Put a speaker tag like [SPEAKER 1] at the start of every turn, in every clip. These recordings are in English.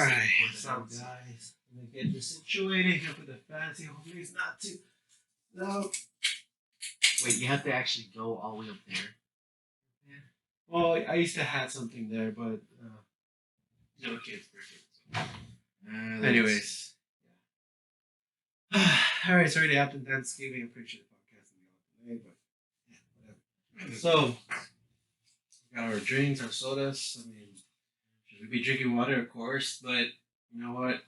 [SPEAKER 1] Alright,
[SPEAKER 2] important
[SPEAKER 1] what's up,
[SPEAKER 2] announcement.
[SPEAKER 1] guys? Let me get this situated here for the fancy. Hopefully, it's not too. No.
[SPEAKER 2] Wait, you have to actually go all the way up there. Yeah.
[SPEAKER 1] Well, I used to have something there, but no kids, for kids. Anyways, yeah. Alright, sorry to after Thanksgiving. I'm pretty sure the podcast is going to be delayed, but yeah, whatever. So, we got our drinks, our sodas. I mean, should we be drinking water, of course, but you know what?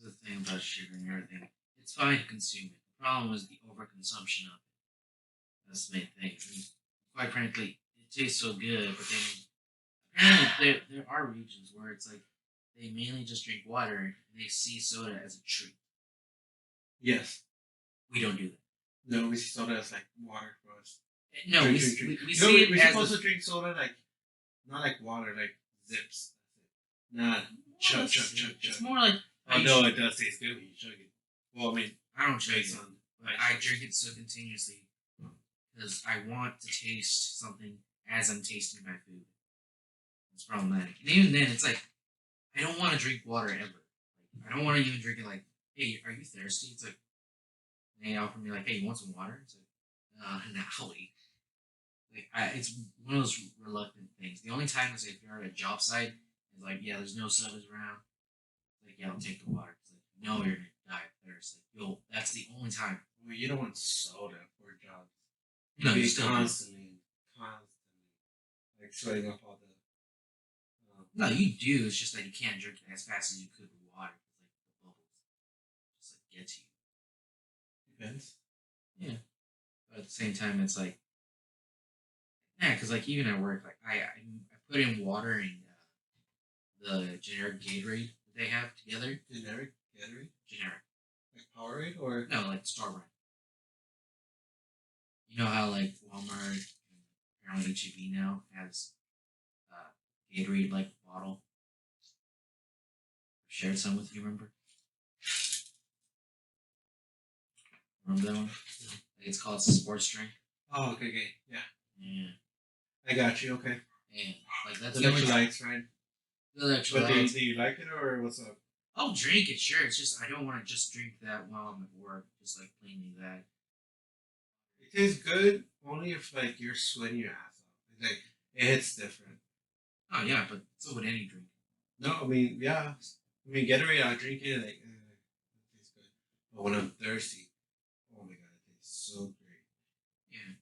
[SPEAKER 2] Here's the thing about sugar and everything. It's fine to consume it. The problem is the overconsumption of it. That's the main thing. I mean, quite frankly, it tastes so good, but then apparently there are regions where it's like they mainly just drink water and they see soda as a treat.
[SPEAKER 1] Yes.
[SPEAKER 2] We don't do that.
[SPEAKER 1] No, we see soda as like water for us.
[SPEAKER 2] No,
[SPEAKER 1] Drink,
[SPEAKER 2] we,
[SPEAKER 1] drink, drink.
[SPEAKER 2] we
[SPEAKER 1] You know,
[SPEAKER 2] see it
[SPEAKER 1] we're
[SPEAKER 2] as
[SPEAKER 1] supposed
[SPEAKER 2] a,
[SPEAKER 1] to drink soda like, not like water, like zips. Not chug,
[SPEAKER 2] well,
[SPEAKER 1] chug, chug,
[SPEAKER 2] it's
[SPEAKER 1] chug.
[SPEAKER 2] more like
[SPEAKER 1] Oh no, it does taste good when you chug it. Well, I mean,
[SPEAKER 2] I don't chug
[SPEAKER 1] based
[SPEAKER 2] it,
[SPEAKER 1] on
[SPEAKER 2] but I drink it so continuously because I want to taste something as I'm tasting my food. It's problematic. And even then, it's like I don't want to drink water ever. Like, I don't want to even drink it. Like, hey, are you thirsty? It's like they offer me like, hey, you want some water? It's like, no, it's one of those reluctant things. The only time is if you're at a job site, it's like, yeah, there's no sodas around. Like, yeah, I'll take the water. It's like, no, you're gonna die of thirst. Like, yo, that's the only time.
[SPEAKER 1] well, you don't want soda for jobs.
[SPEAKER 2] No, you
[SPEAKER 1] Be
[SPEAKER 2] still do.
[SPEAKER 1] constantly, like sweating up all the.
[SPEAKER 2] No, you do. It's just that you can't drink it as fast as you could with water. It's like the bubbles just like get to you.
[SPEAKER 1] Depends.
[SPEAKER 2] Yeah, but at the same time, it's like yeah, because like even at work, like I put in water in the generic Gatorade that they have together.
[SPEAKER 1] Generic Gatorade,
[SPEAKER 2] Generic,
[SPEAKER 1] like Powerade, or
[SPEAKER 2] no, like store brand. You know how like Walmart and apparently HEB now has Gatorade like bottle. Shared some with you, remember? Remember that one? Like it's called sports drink.
[SPEAKER 1] oh, okay, okay, yeah,
[SPEAKER 2] Yeah.
[SPEAKER 1] I got you. Okay,
[SPEAKER 2] And like that's
[SPEAKER 1] the
[SPEAKER 2] the only
[SPEAKER 1] electrolytes, right?
[SPEAKER 2] the
[SPEAKER 1] But
[SPEAKER 2] electrolytes.
[SPEAKER 1] do you like it or what's up?
[SPEAKER 2] I'll drink it, sure. It's just I don't want to just drink that while I'm at work, just like plainly that.
[SPEAKER 1] It tastes good only if like you're sweating your ass off. Like it hits different.
[SPEAKER 2] Oh yeah, but so would any drink.
[SPEAKER 1] No, I mean yeah. I mean Gatorade, I drink it like it tastes good. But when I'm thirsty, oh my god, it tastes so great.
[SPEAKER 2] Yeah,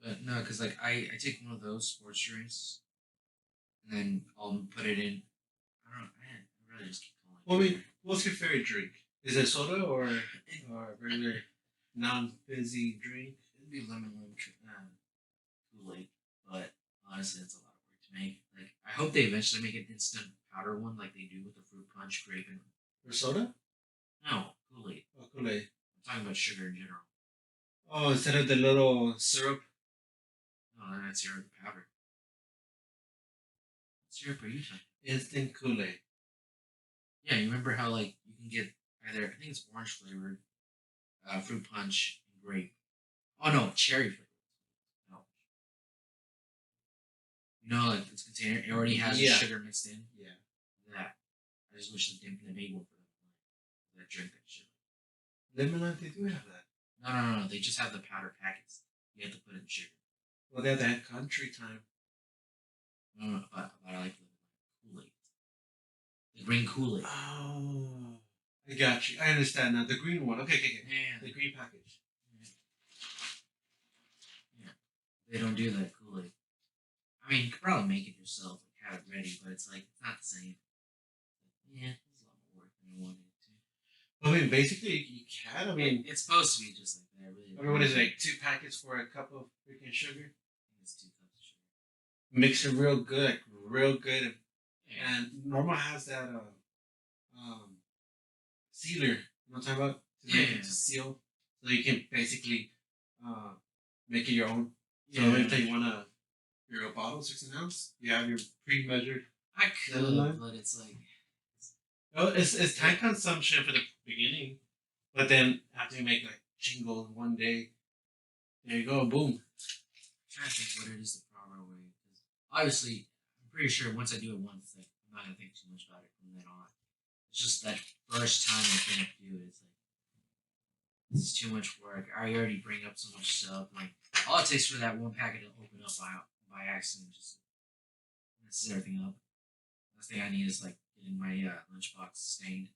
[SPEAKER 2] but no, because like I take one of those sports drinks and then I'll put it in. I don't know. I really just keep calling
[SPEAKER 1] Well, I
[SPEAKER 2] it.
[SPEAKER 1] mean, what's your favorite drink? Is it soda or regular non-fizzy drink?
[SPEAKER 2] It'd be lemon Kool-Aid, but honestly, it's a lot of work to make. Like I hope they eventually make an instant powder one like they do with the fruit punch grape and
[SPEAKER 1] For soda?
[SPEAKER 2] no Kool-Aid.
[SPEAKER 1] Oh, Kool-Aid.
[SPEAKER 2] I'm talking about sugar in general.
[SPEAKER 1] Oh, instead of the little syrup.
[SPEAKER 2] No, that's your powder. What syrup are you talking?
[SPEAKER 1] Instant Kool-Aid.
[SPEAKER 2] Yeah, you remember how like you can get either I think it's orange flavored, fruit punch and grape. Oh no, cherry flavored. No, you know like its container it already has the
[SPEAKER 1] Yeah.
[SPEAKER 2] sugar mixed in.
[SPEAKER 1] Yeah.
[SPEAKER 2] That I just wish they made one for that drink that shit.
[SPEAKER 1] Lemon lime, they do have that.
[SPEAKER 2] No. They just have the powder packets. You have to put in sugar.
[SPEAKER 1] Well, they have that country time.
[SPEAKER 2] No, but I like the Kool Aid. The green Kool Aid.
[SPEAKER 1] Oh, I got you. I understand now. The green one. Okay, okay, okay.
[SPEAKER 2] Yeah.
[SPEAKER 1] The green package.
[SPEAKER 2] Yeah. They don't do that Kool Aid. I mean, you could probably make it yourself, like have it ready, but it's like it's not the same. Yeah, it's a lot more work than I wanted it to.
[SPEAKER 1] I mean, basically, you can. I mean,
[SPEAKER 2] It's supposed to be just like that, really.
[SPEAKER 1] I mean, what is it, like 2 packets for a cup of freaking sugar?
[SPEAKER 2] I think it's 2 cups of sugar.
[SPEAKER 1] Mix it real good, like real good.
[SPEAKER 2] Yeah.
[SPEAKER 1] And Normal has that sealer. You know what I'm talking about? To make
[SPEAKER 2] Yeah.
[SPEAKER 1] it to seal, so you can basically make it your own. So
[SPEAKER 2] Yeah.
[SPEAKER 1] if you want your bottle 16 ounce, you have your pre-measured.
[SPEAKER 2] I
[SPEAKER 1] Lemon lime?
[SPEAKER 2] could, but it's like
[SPEAKER 1] Oh, it's time consumption for the beginning, but then after you make like jingles one day, there you go, boom.
[SPEAKER 2] I'm trying to think what it is the proper way. 'Cause obviously, I'm pretty sure once I do it once, like I'm not gonna think too much about it from then on. It's just that first time I think I do it, it's like this is too much work. I already bring up so much stuff. Like all it takes for that one packet to open up by accident just messes everything up. Last thing I need is like getting my lunchbox stained,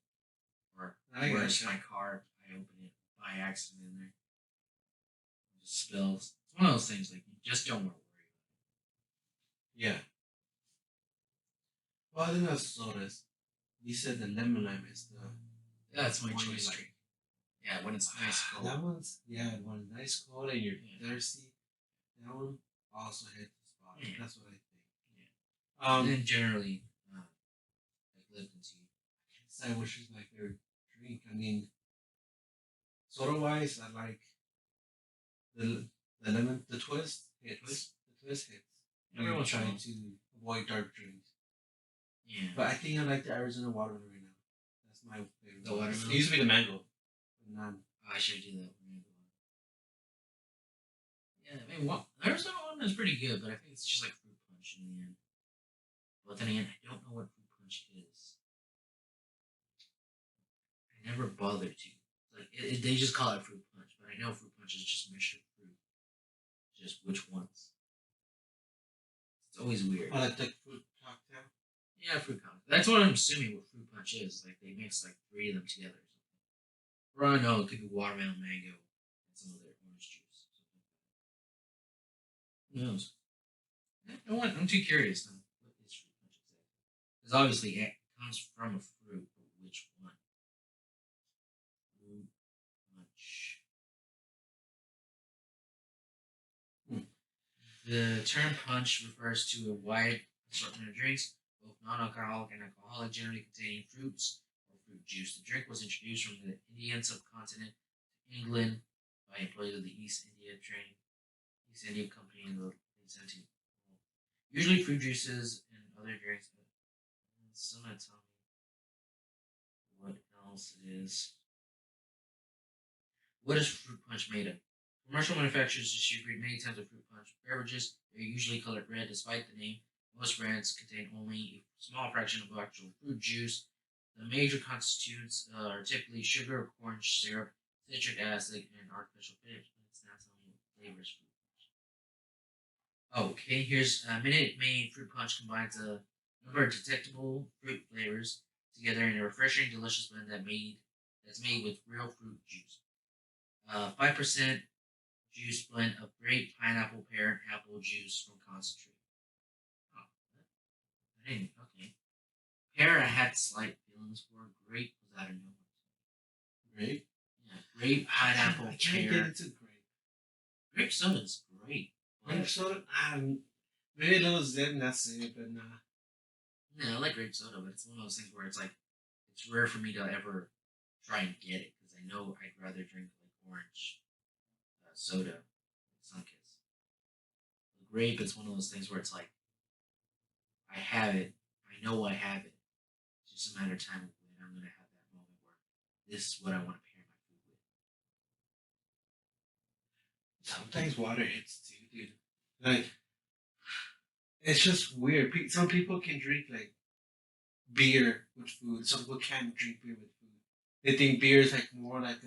[SPEAKER 2] or
[SPEAKER 1] I
[SPEAKER 2] worse,
[SPEAKER 1] gotcha.
[SPEAKER 2] my car. I open it by accident in there, it just spills. It's one of those things like you just don't want to worry.
[SPEAKER 1] Yeah. Well, I think that's sodas. You said the lemon lime is the
[SPEAKER 2] That's my
[SPEAKER 1] one you
[SPEAKER 2] choice
[SPEAKER 1] like.
[SPEAKER 2] drink. Yeah, when it's nice cold.
[SPEAKER 1] That one's yeah, when nice cold and you're
[SPEAKER 2] Yeah.
[SPEAKER 1] thirsty. That one also hit the spot.
[SPEAKER 2] Yeah.
[SPEAKER 1] That's what I think.
[SPEAKER 2] Yeah. And then generally, like Lipton tea.
[SPEAKER 1] I can't decide which is my favorite drink. I mean, soda wise, I like the the lemon, the twist hits. The twist hits. Everyone's trying to avoid dark drinks,
[SPEAKER 2] Yeah.
[SPEAKER 1] but I think I like the Arizona watermelon right now. That's my favorite.
[SPEAKER 2] The watermelon?
[SPEAKER 1] It used to be the mango, but none.
[SPEAKER 2] I should do that. Yeah, I mean, Arizona one is pretty good, but I think it's just like fruit punch in the end. But then again, I don't know what fruit punch is. I never bothered to. Like they just call it fruit punch, but I know fruit punch is just mixture of fruit. Just which ones? It's always weird.
[SPEAKER 1] I like the fruit cocktail.
[SPEAKER 2] Yeah, fruit punch. That's what I'm assuming what fruit punch is. Like they mix like three of them together or something. Or I know it could be watermelon, mango, and some of their orange juice. Who knows? You know what? I'm too curious now. What is fruit punch exactly? Because obviously it comes from a fruit, but which one? Fruit punch. The term punch refers to a wide assortment of drinks, both non-alcoholic and alcoholic, generally containing fruits or fruit juice. The drink was introduced from the Indian subcontinent to England by employees of the East India Company in the late 17th. Usually fruit juices and other drinks. But someone tell me what else it is. What is fruit punch made of? Commercial manufacturers distribute many types of fruit punch beverages. They are usually colored red despite the name. Most brands contain only a small fraction of actual fruit juice. The major constituents are typically sugar, corn syrup, citric acid, and artificial flavors. But it's not telling you what flavors fruit punch. Okay, here's Minute Maid Fruit Punch combines a number of detectable fruit flavors together in a refreshing, delicious blend that's made with real fruit juice. 5% juice blend of grape, pineapple, pear, and apple juice from concentrate. Oh, I didn't. Okay. Pear, I had slight feelings for. Grape was out of nowhere.
[SPEAKER 1] Grape.
[SPEAKER 2] Yeah, grape, pineapple,
[SPEAKER 1] I can't
[SPEAKER 2] pear.
[SPEAKER 1] get into grape.
[SPEAKER 2] Grape soda is great.
[SPEAKER 1] Grape soda. Maybe a little zip, that's it, but nah.
[SPEAKER 2] Yeah, I like grape soda, but it's one of those things where it's like it's rare for me to ever try and get it because I know I'd rather drink like orange soda, Sunkiss. The grape, it's one of those things where it's like I have it, I know I have it. It's just a matter of time when I'm gonna have that moment where this is what I want to pair my food with.
[SPEAKER 1] Sometimes water hits too, dude. Like, it's just weird. Some people can drink like beer with food. Some people can't drink beer with food. They think beer is like more like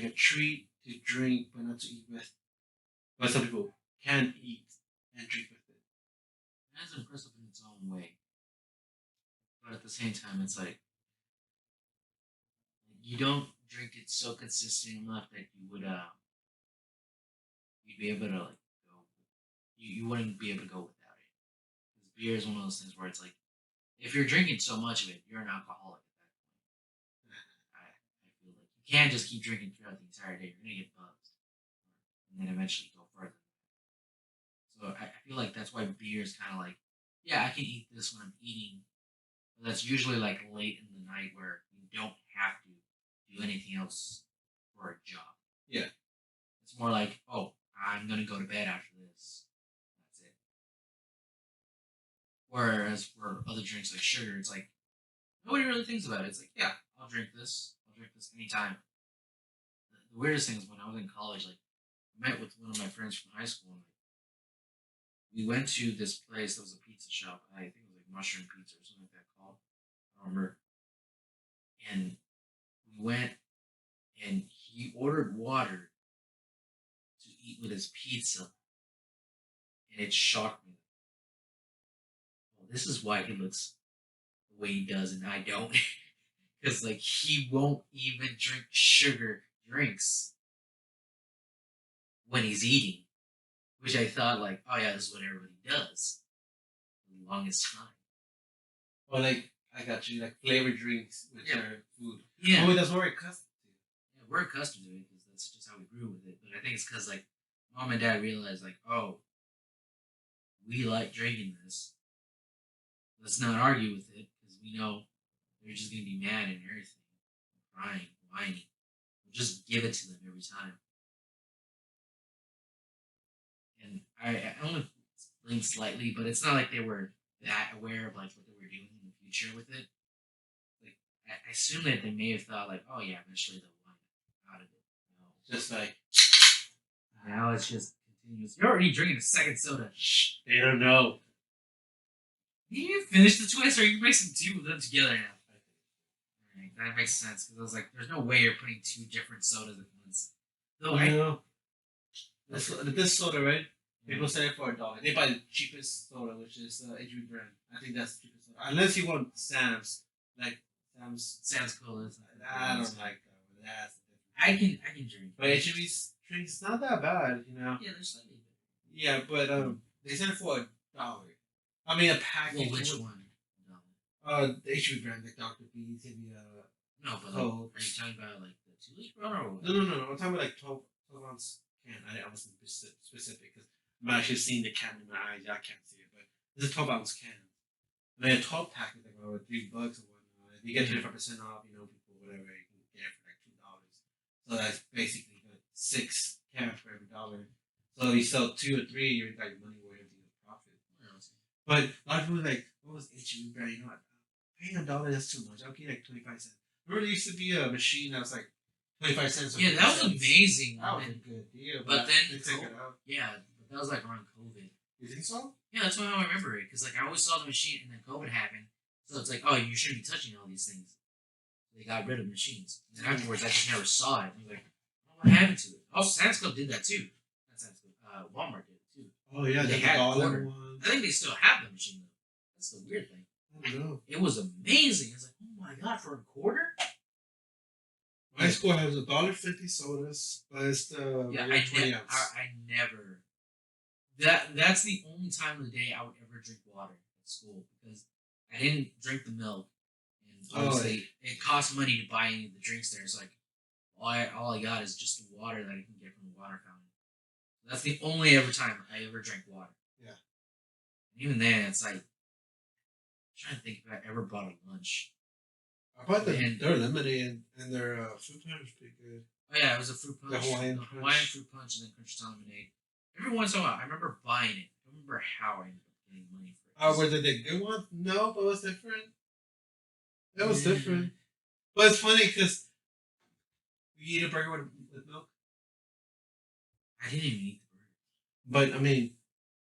[SPEAKER 1] a treat to drink, but not to eat with. But some people can eat and drink with it.
[SPEAKER 2] That's impressive in its own way, but at the same time, it's like you don't drink it so consistent enough that you'd be able to like go. You wouldn't be able to go without it. Because beer is one of those things where it's like if you're drinking so much of it, you're an alcoholic at that point. I feel like you can't just keep drinking throughout the entire day. You're gonna get buzzed, and then eventually go further. So I feel like that's why beer is kind of like, yeah, I can eat this when I'm eating, but that's usually like late in the night where you don't have to do anything else for a job.
[SPEAKER 1] Yeah.
[SPEAKER 2] It's more like, oh, I'm gonna go to bed after this. That's it. Whereas for other drinks like sugar, it's like nobody really thinks about it. It's like, yeah, I'll drink this. I'll drink this anytime. The weirdest thing is when I was in college, like I met with one of my friends from high school, and like we went to this place that was a pizza shop. I think it was like Mushroom Pizza or something like that called. I don't remember. And we went, and he ordered water to eat with his pizza, and it shocked me. Well, this is why he looks the way he does, and I don't, because like he won't even drink sugar drinks when he's eating, which I thought like, oh yeah, this is what everybody does for the longest time.
[SPEAKER 1] Or like I got you, like flavored drinks with
[SPEAKER 2] Yeah.
[SPEAKER 1] your food.
[SPEAKER 2] Yeah,
[SPEAKER 1] Oh, that's what we're accustomed to.
[SPEAKER 2] yeah, we're accustomed to it because that's just how we grew with it. But I think it's because like mom and dad realized like, oh, we like drinking this. Let's not argue with it because we know they're just gonna be mad and everything, crying, whining. We'll just give it to them every time. And I only blinked slightly, but it's not like they were that aware of like what they were doing in the future with it. Like I assume that they may have thought like, oh yeah, eventually they'll wind out of it. No.
[SPEAKER 1] Just like
[SPEAKER 2] Now it's just continuous. You're already drinking a second soda.
[SPEAKER 1] shh, they don't know.
[SPEAKER 2] You finish the twist, or you mixing two of them together now. Right, that makes sense because I was like, there's no way you're putting two different sodas at once. Though
[SPEAKER 1] You
[SPEAKER 2] I,
[SPEAKER 1] know, this soda, right? People sell it for $1. They buy the cheapest soda, which is HB brand. I think that's the cheapest soda. Unless you want Sam's, like Sam's.
[SPEAKER 2] sounds cool.
[SPEAKER 1] I don't like that one. That's the difference.
[SPEAKER 2] I can drink.
[SPEAKER 1] But HB's drinks not that bad, you know.
[SPEAKER 2] Yeah, they're slightly better.
[SPEAKER 1] Yeah, but they sell it for $1. I mean, a package.
[SPEAKER 2] Well, which one? No,
[SPEAKER 1] The HB brand, like Dr. B's, maybe
[SPEAKER 2] no, but like,
[SPEAKER 1] Oh.
[SPEAKER 2] are you talking about like the 2 liter one or what?
[SPEAKER 1] no. I'm talking about like 12 ounce can. I wasn't specific because I'm actually seeing the can in my eyes. I can't see it, but it's a 12 ounce can. And then a 12 pack is like about $3 or whatnot. If you get 25% off, you know, people, whatever, you can get it for like $2. So that's basically like 6 cans for every dollar. So you sell 2 or 3, you're like money worth of profit. But a lot of people are like, what was HB brand? You know what? Paying $1, that's too much. I'll get like 25 cents. Remember, there used to be a machine that was like 25 cents. Or
[SPEAKER 2] Yeah, that was
[SPEAKER 1] 50 cents?
[SPEAKER 2] amazing.
[SPEAKER 1] That was
[SPEAKER 2] and-
[SPEAKER 1] a good deal.
[SPEAKER 2] but then
[SPEAKER 1] they take it out.
[SPEAKER 2] yeah, but that was like around COVID.
[SPEAKER 1] You think so?
[SPEAKER 2] Yeah, that's how I remember it. Because like I always saw the machine, and then COVID happened, so it's like, oh, you shouldn't be touching all these things. They got rid of machines. And then afterwards, I just never saw it. I was like, oh, what happened to it? Oh, Sam's Club did that too. Not Sam's Club. Walmart did it too.
[SPEAKER 1] Oh yeah,
[SPEAKER 2] They
[SPEAKER 1] the
[SPEAKER 2] had
[SPEAKER 1] dollar
[SPEAKER 2] quarter.
[SPEAKER 1] one.
[SPEAKER 2] I think they still have the machine though. That's the weird thing.
[SPEAKER 1] I don't know.
[SPEAKER 2] It was amazing. It's like, oh my god, for a quarter?
[SPEAKER 1] My school has $1.50 sodas, but it's the
[SPEAKER 2] Yeah,
[SPEAKER 1] regular 20 ounce.
[SPEAKER 2] I never. That's the only time of the day I would ever drink water at school because I didn't drink the milk, and obviously it costs money to buy any of the drinks there. It's like all I got is just the water that I can get from the water fountain. That's the only ever time I ever drank water.
[SPEAKER 1] Yeah.
[SPEAKER 2] And even then, it's like I'm trying to think if I ever bought a lunch.
[SPEAKER 1] I bought
[SPEAKER 2] And-
[SPEAKER 1] their lemonade and their fruit punch was pretty good.
[SPEAKER 2] Oh yeah, it was a fruit punch.
[SPEAKER 1] The Hawaiian
[SPEAKER 2] Hawaiian
[SPEAKER 1] punch.
[SPEAKER 2] fruit punch and then Crunch lemonade. Every once in a while, I remember buying it. I don't remember how I ended up getting money for it.
[SPEAKER 1] Was it the good one? No, but it was different. That was
[SPEAKER 2] Yeah.
[SPEAKER 1] different. But it's funny because you eat a burger with milk.
[SPEAKER 2] I didn't even eat the burger.
[SPEAKER 1] But I mean,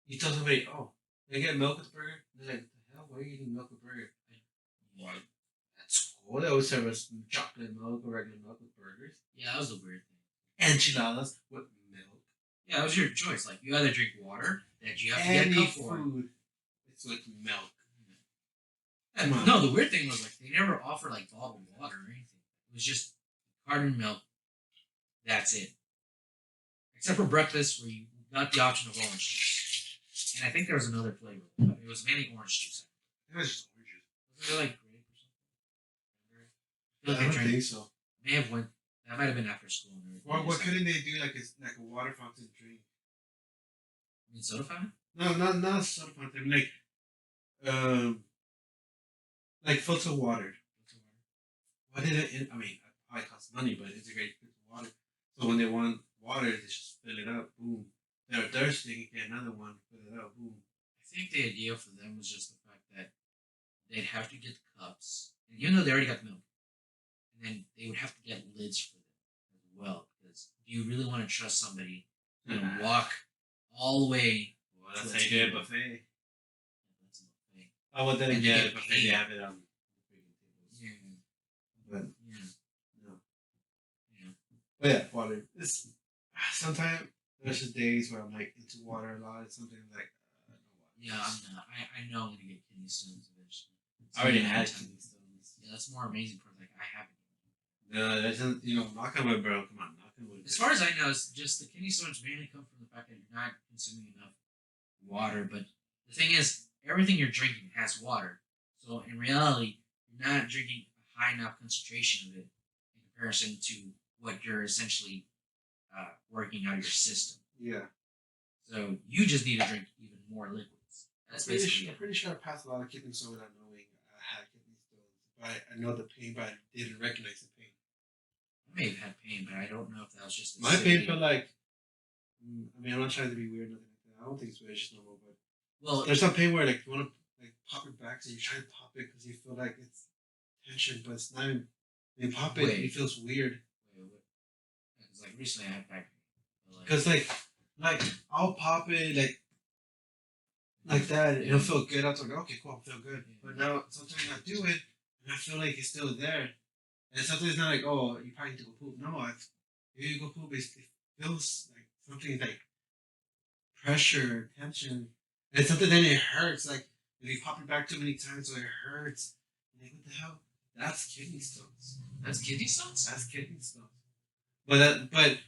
[SPEAKER 1] you tell somebody, "Oh, they get milk with the burger." They're like, "The hell? Why are you eating milk with burger?" What? At school, they always serve us chocolate milk or regular milk with burgers.
[SPEAKER 2] Yeah, that was a weird thing.
[SPEAKER 1] Enchiladas with milk.
[SPEAKER 2] Yeah, that was your choice. Like you either drink water that you have to get a
[SPEAKER 1] Any
[SPEAKER 2] cup for.
[SPEAKER 1] food, it's with milk.
[SPEAKER 2] And
[SPEAKER 1] Come on.
[SPEAKER 2] no, the weird thing was like they never offered like bottled water or anything. It was just carton milk. That's it. Except for breakfast, where you got the option of orange juice, and I think there was another flavor, but it was mainly orange juice.
[SPEAKER 1] It was just oranges.
[SPEAKER 2] Was it like grape or something? I
[SPEAKER 1] I
[SPEAKER 2] feel like I
[SPEAKER 1] don't
[SPEAKER 2] drank.
[SPEAKER 1] think so.
[SPEAKER 2] May have went. That might have been after school. And everything.
[SPEAKER 1] What couldn't they do like it's like a water fountain drink?
[SPEAKER 2] I mean, soda fountain?
[SPEAKER 1] No, not a soda fountain. Like filtered water. Why did it? I mean, it probably costs money, but it's a great filtered water. So when they want water, they just fill it up. Boom. They're thirsty. You get another one. Fill it up. Boom.
[SPEAKER 2] I think the idea for them was just the fact that they'd have to get the cups, and even though they already got the milk, and then they would have to get lids for them as well. Because do you really want to trust somebody to walk all the way
[SPEAKER 1] Well, that's how you do a buffet.
[SPEAKER 2] That's a buffet.
[SPEAKER 1] Oh, well, then
[SPEAKER 2] And they
[SPEAKER 1] again,
[SPEAKER 2] get
[SPEAKER 1] buffet,
[SPEAKER 2] paid.
[SPEAKER 1] they have it on freaking tables.
[SPEAKER 2] Yeah.
[SPEAKER 1] But,
[SPEAKER 2] Yeah.
[SPEAKER 1] no.
[SPEAKER 2] Yeah.
[SPEAKER 1] But yeah, water. It's, sometimes there's just days where I'm like into water a lot. It's something like, no water.
[SPEAKER 2] Yeah, I'm not. I know I'm gonna get kidney stones eventually.
[SPEAKER 1] I already
[SPEAKER 2] Yeah,
[SPEAKER 1] had
[SPEAKER 2] anytime.
[SPEAKER 1] kidney stones.
[SPEAKER 2] Yeah, that's the more amazing part. Like I haven't.
[SPEAKER 1] No, that doesn't, knock on wood, bro. Come on, knock on wood.
[SPEAKER 2] As far as I know, it's just the kidney stones mainly come from the fact that you're not consuming enough water. But the thing is, everything you're drinking has water. So in reality, you're not drinking a high enough concentration of it in comparison to what you're essentially working out of your system.
[SPEAKER 1] Yeah.
[SPEAKER 2] So you just need to drink even more liquids. That's basically
[SPEAKER 1] I'm
[SPEAKER 2] it.
[SPEAKER 1] pretty sure I passed a lot of kidney stones without knowing I had kidney stones. But I know the pain, but I didn't recognize the pain.
[SPEAKER 2] I may have had pain, but I don't know if that was just
[SPEAKER 1] My pain felt like, I'm not trying to be weird, nothing like that. I don't think it's weird, it's just normal. But
[SPEAKER 2] Well,
[SPEAKER 1] there's some pain where like you want to like pop it back, so you try to pop it because you feel like it's tension, but it's not even. When you pop it,
[SPEAKER 2] Wait.
[SPEAKER 1] it feels weird.
[SPEAKER 2] Because like recently I had back pain.
[SPEAKER 1] Because like I'll pop it like that, and it'll feel good. I'll like, okay, cool, I feel good. But now sometimes I do it, and I feel like it's still there. And sometimes it's not like, oh, you probably need to go poop. No, if you go poop, it feels like something like pressure, tension. And something then it hurts. Like if you pop it back too many times, so it hurts. Like what the hell? That's kidney stones.
[SPEAKER 2] That's kidney stones?
[SPEAKER 1] That's kidney stones. But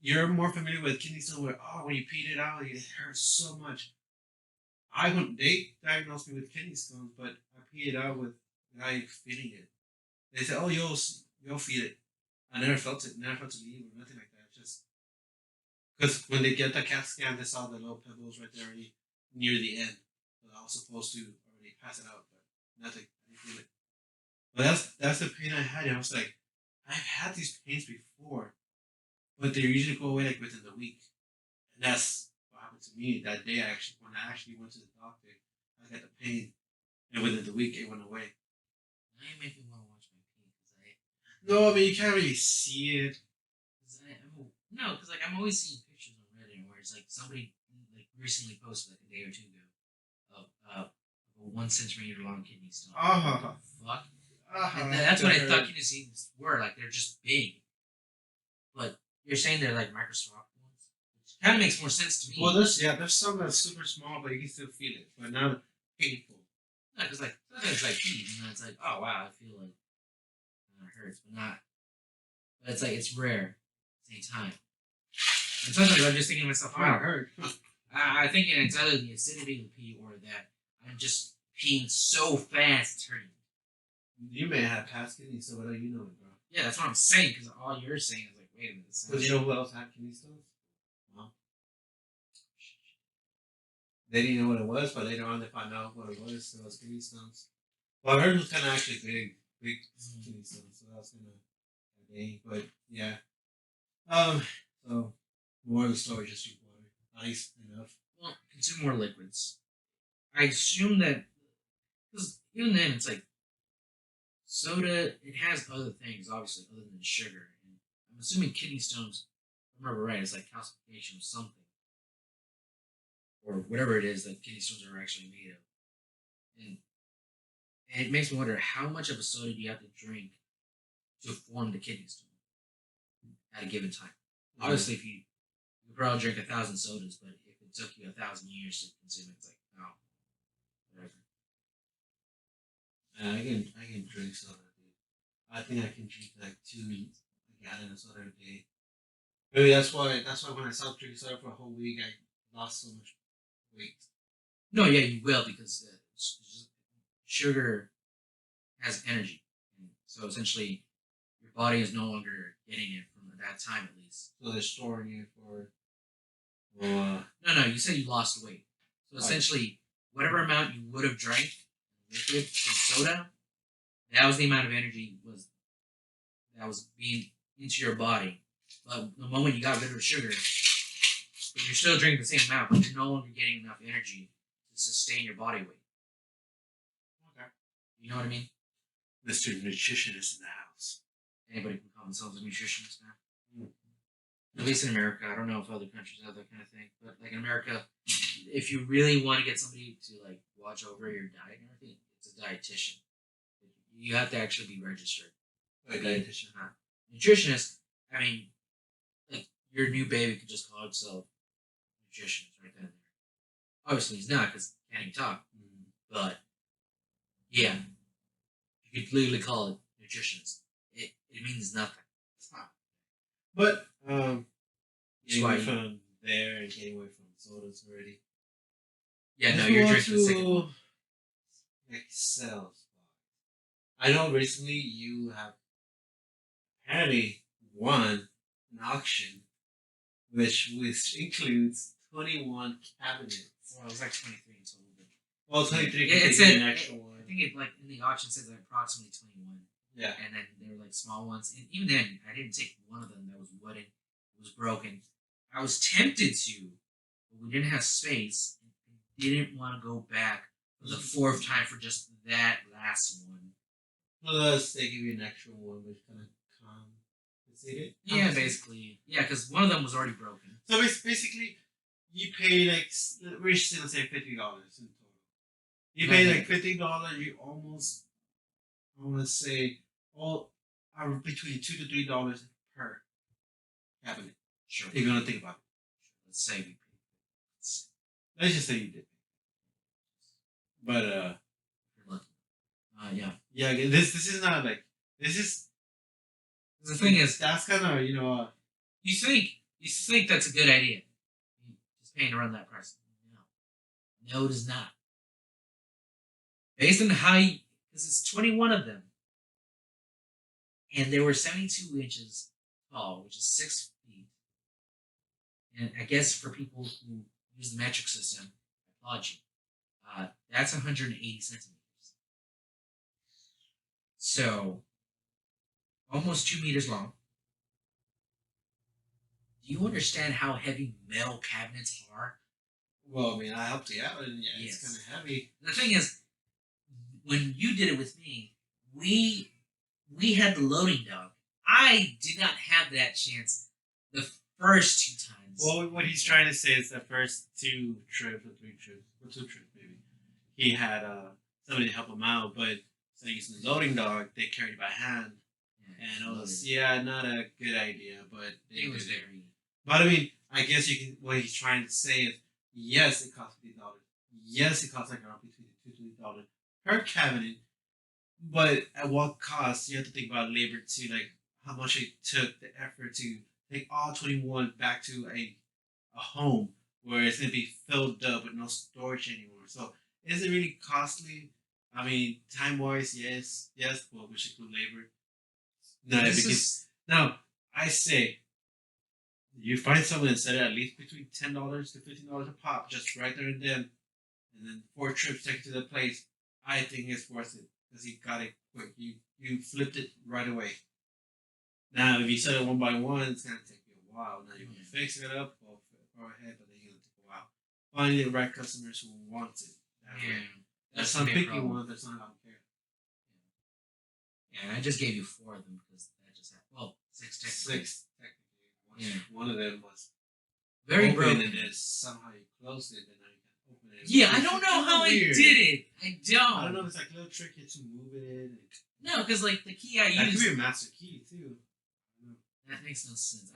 [SPEAKER 1] you're more familiar with kidney stones where when you peed it out, it hurts so much. They diagnosed me with kidney stones, but I peed it out without feeling it. They said, "Oh, you'll feel it." I never felt it. Never felt it leave or nothing like that. Just because when they get the CAT scan, they saw the little pebbles right there already near the end. So I was supposed to already pass it out, but nothing. I didn't feel it. But that's the pain I had. And I was like, I've had these pains before, but they usually go away like within the week. And that's what happened to me that day. When I actually went to the doctor, I got the pain, and within the week it went away.
[SPEAKER 2] Now you make me want to watch my pee
[SPEAKER 1] No, I mean you can't really see it.
[SPEAKER 2] because like I'm always seeing pictures on Reddit where it's like somebody like recently posted like a day or two ago of a 1 centimeter long kidney stone.
[SPEAKER 1] Oh,
[SPEAKER 2] Fuck.
[SPEAKER 1] uh-huh.
[SPEAKER 2] That's what I thought kidney stones were. Like they're just big. But you're saying they're like microscopic ones, which kind of makes more sense to me.
[SPEAKER 1] Well, there's some that's super small, but you can still feel it, but not painful.
[SPEAKER 2] No, because like sometimes it's like pee, and then it's like, oh wow, I feel like it hurts, but not. But it's like it's rare at the same time. And sometimes I'm just thinking to myself,
[SPEAKER 1] Oh, it
[SPEAKER 2] wow,
[SPEAKER 1] hurt.
[SPEAKER 2] I'm thinking it's either the acidity of the pee or that I'm just peeing so fast it's hurting.
[SPEAKER 1] You may have past kidney stones, whatever you know, bro.
[SPEAKER 2] Yeah, that's what I'm saying. Because all you're saying is like, wait a minute.
[SPEAKER 1] Because you know who else had kidney stones? Mom. They didn't know what it was, but later on they found out what it was. So it was kidney stones. Well, I heard it was kind of actually big kidney stones, so that was kind of dang. But yeah. So more of the story, just drink water. Nice enough.
[SPEAKER 2] Well, consume more liquids. I assume that because even then it's like soda. It has other things, obviously, other than sugar. And I'm assuming kidney stones. If I remember right, it's like calcification of something, or whatever it is that kidney stones are actually made of. And it makes me wonder how much of a soda do you have to drink to form the kidney stone at a given time. Obviously, if you could probably drink 1,000 sodas, but if it took you 1,000 years to consume it, it's like no, whatever.
[SPEAKER 1] Yeah, I can drink soda, dude. I think I can drink like 2 gallons of soda a day. Maybe that's why when I stopped drinking soda for a whole week, I lost so much weight.
[SPEAKER 2] No, yeah, you will because sugar has energy, and so essentially your body is no longer getting it from at that time at least.
[SPEAKER 1] So they're storing it for.
[SPEAKER 2] No, you said you lost weight. So essentially, whatever amount you would have drank liquid from soda, that was the amount of energy that was being into your body. But the moment you got rid of sugar, you're still drinking the same amount, but you're no longer getting enough energy to sustain your body weight.
[SPEAKER 1] Okay.
[SPEAKER 2] You know what I mean?
[SPEAKER 1] Mr. Nutritionist in the house.
[SPEAKER 2] Anybody can call themselves a nutritionist now. At least in America, I don't know if other countries have that kind of thing, but like in America, if you really want to get somebody to like watch over your diet and everything, it's a dietitian. You have to actually be registered.
[SPEAKER 1] A dietitian.
[SPEAKER 2] Nutritionist. I mean, like your new baby could just call himself nutritionist right then and there. Obviously, he's not because he can't even talk. But yeah, you could literally call it nutritionist. It means nothing.
[SPEAKER 1] It's not. But
[SPEAKER 2] That's
[SPEAKER 1] getting
[SPEAKER 2] why
[SPEAKER 1] away from there and getting away from sodas already.
[SPEAKER 2] yeah, no,
[SPEAKER 1] Let's
[SPEAKER 2] you're
[SPEAKER 1] move on
[SPEAKER 2] drinking the second one.
[SPEAKER 1] to Excel. I know recently you have apparently won an auction, which includes 21 cabinets.
[SPEAKER 2] Well, it was like 23 in total. But
[SPEAKER 1] Well, 23
[SPEAKER 2] yeah, it
[SPEAKER 1] could
[SPEAKER 2] said
[SPEAKER 1] be an extra one.
[SPEAKER 2] I think it like in the auction says like approximately 21.
[SPEAKER 1] Yeah.
[SPEAKER 2] And then there were like small ones, and even then, I didn't take one of them that was wooden. It was broken. I was tempted to, but we didn't have space. And didn't want to go back for the fourth time for just that last one.
[SPEAKER 1] Plus, they give you an extra one, which kind of compensated.
[SPEAKER 2] Yeah, basically. Yeah, because one of them was already broken.
[SPEAKER 1] So basically, you pay like we're still say $50 in total. You pay like $50. You almost, I want to say, all are between $2 to $3 per cabinet.
[SPEAKER 2] Sure.
[SPEAKER 1] If you want to think about it.
[SPEAKER 2] Let's say we paid.
[SPEAKER 1] Let's just say you did. But
[SPEAKER 2] yeah.
[SPEAKER 1] Yeah. This is not like this is.
[SPEAKER 2] The thing is,
[SPEAKER 1] that's kind of
[SPEAKER 2] you think that's a good idea. Just paying around that price. No, it is not. Based on how because it's 21 of them, and they were 72 inches tall, which is 6 feet. And I guess for people who use the metric system, I applaud you. That's 180 centimeters. So, almost 2 meters long. Do you understand how heavy metal cabinets are?
[SPEAKER 1] Well, I mean, I helped you out, and yeah,
[SPEAKER 2] Yes.
[SPEAKER 1] it's kind of heavy.
[SPEAKER 2] The thing is, when you did it with me, we had the loading dock. I did not have that chance the first 2 times.
[SPEAKER 1] Well, what he's trying to say is the first 2 trips or 3 trips, or 2 trips maybe, he had somebody to help him out, but instead of using the loading dock, they carried it by hand. And it was not a good idea, but
[SPEAKER 2] it was very.
[SPEAKER 1] But I mean, I guess you can. What he's trying to say is, yes, it costs $50. Yes, it costs like around between $2 to $3 per cabinet. But at what cost? You have to think about labor too, like how much it took, the effort to take all 21 back to a home where it's gonna be filled up with no storage anymore. So is it really costly? I mean, time wise, yes, but we should include labor. No, because now I say you find someone and set it at least between $10 to $15 a pop, just right there and then 4 trips taken to the place. I think it's worth it because you got it quick. You flipped it right away. Now, if you set it one by one, it's gonna take you a while. Now you want to fix it up, go ahead, but then you're gonna take a while. Find the right customers who want it. There's some picky ones that's not gonna care.
[SPEAKER 2] Yeah, I just gave you 4 of them because that just happened. Well, 6 technically.
[SPEAKER 1] 6 technically. One of them was
[SPEAKER 2] very
[SPEAKER 1] open
[SPEAKER 2] broken.
[SPEAKER 1] And then somehow you closed it, and now you can open it.
[SPEAKER 2] Yeah, I don't know how I did it. I
[SPEAKER 1] don't know if it's like a little tricky to move it.
[SPEAKER 2] No, because like the key I
[SPEAKER 1] that
[SPEAKER 2] used.
[SPEAKER 1] That could be a master key too.
[SPEAKER 2] That makes no sense.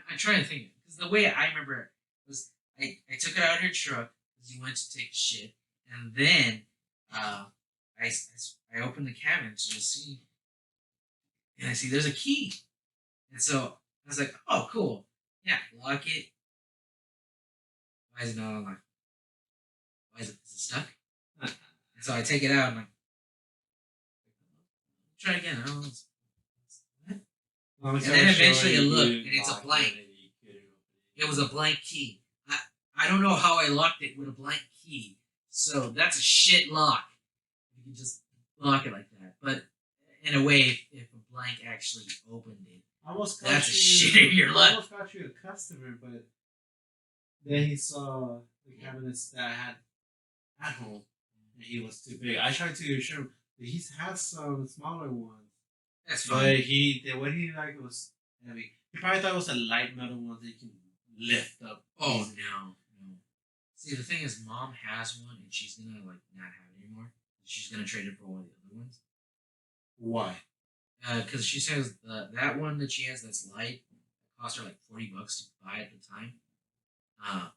[SPEAKER 2] I'm trying to think because the way I remember it was I took it out of her truck because you went to take a shit, and then I opened the cabinet to just see, and I see there's a key, and so I was like, oh cool, yeah, lock it. Why is it not unlocked? Why is it stuck? And so I take it out and I'm like, try again. I don't know. And then eventually I look and it's a blank. It was a blank key. I don't know how I locked it with a blank key. So that's a shit lock. You can just lock it like that. But in a way, if a blank actually opened it, that's a shit in your luck.
[SPEAKER 1] I almost got you a customer, but then he saw the cabinets that I had at home, and he was too big. I tried to show him that he has some smaller ones.
[SPEAKER 2] That's fine.
[SPEAKER 1] But what he liked was heavy. You probably thought it was a light metal one that you can lift up.
[SPEAKER 2] Oh
[SPEAKER 1] easily.
[SPEAKER 2] no, no. See, the thing is, mom has one, and she's gonna like not have it anymore. She's gonna trade it for one of the other ones.
[SPEAKER 1] Why?
[SPEAKER 2] Because she says that one that she has that's light cost her like $40 to buy at the time. Uh,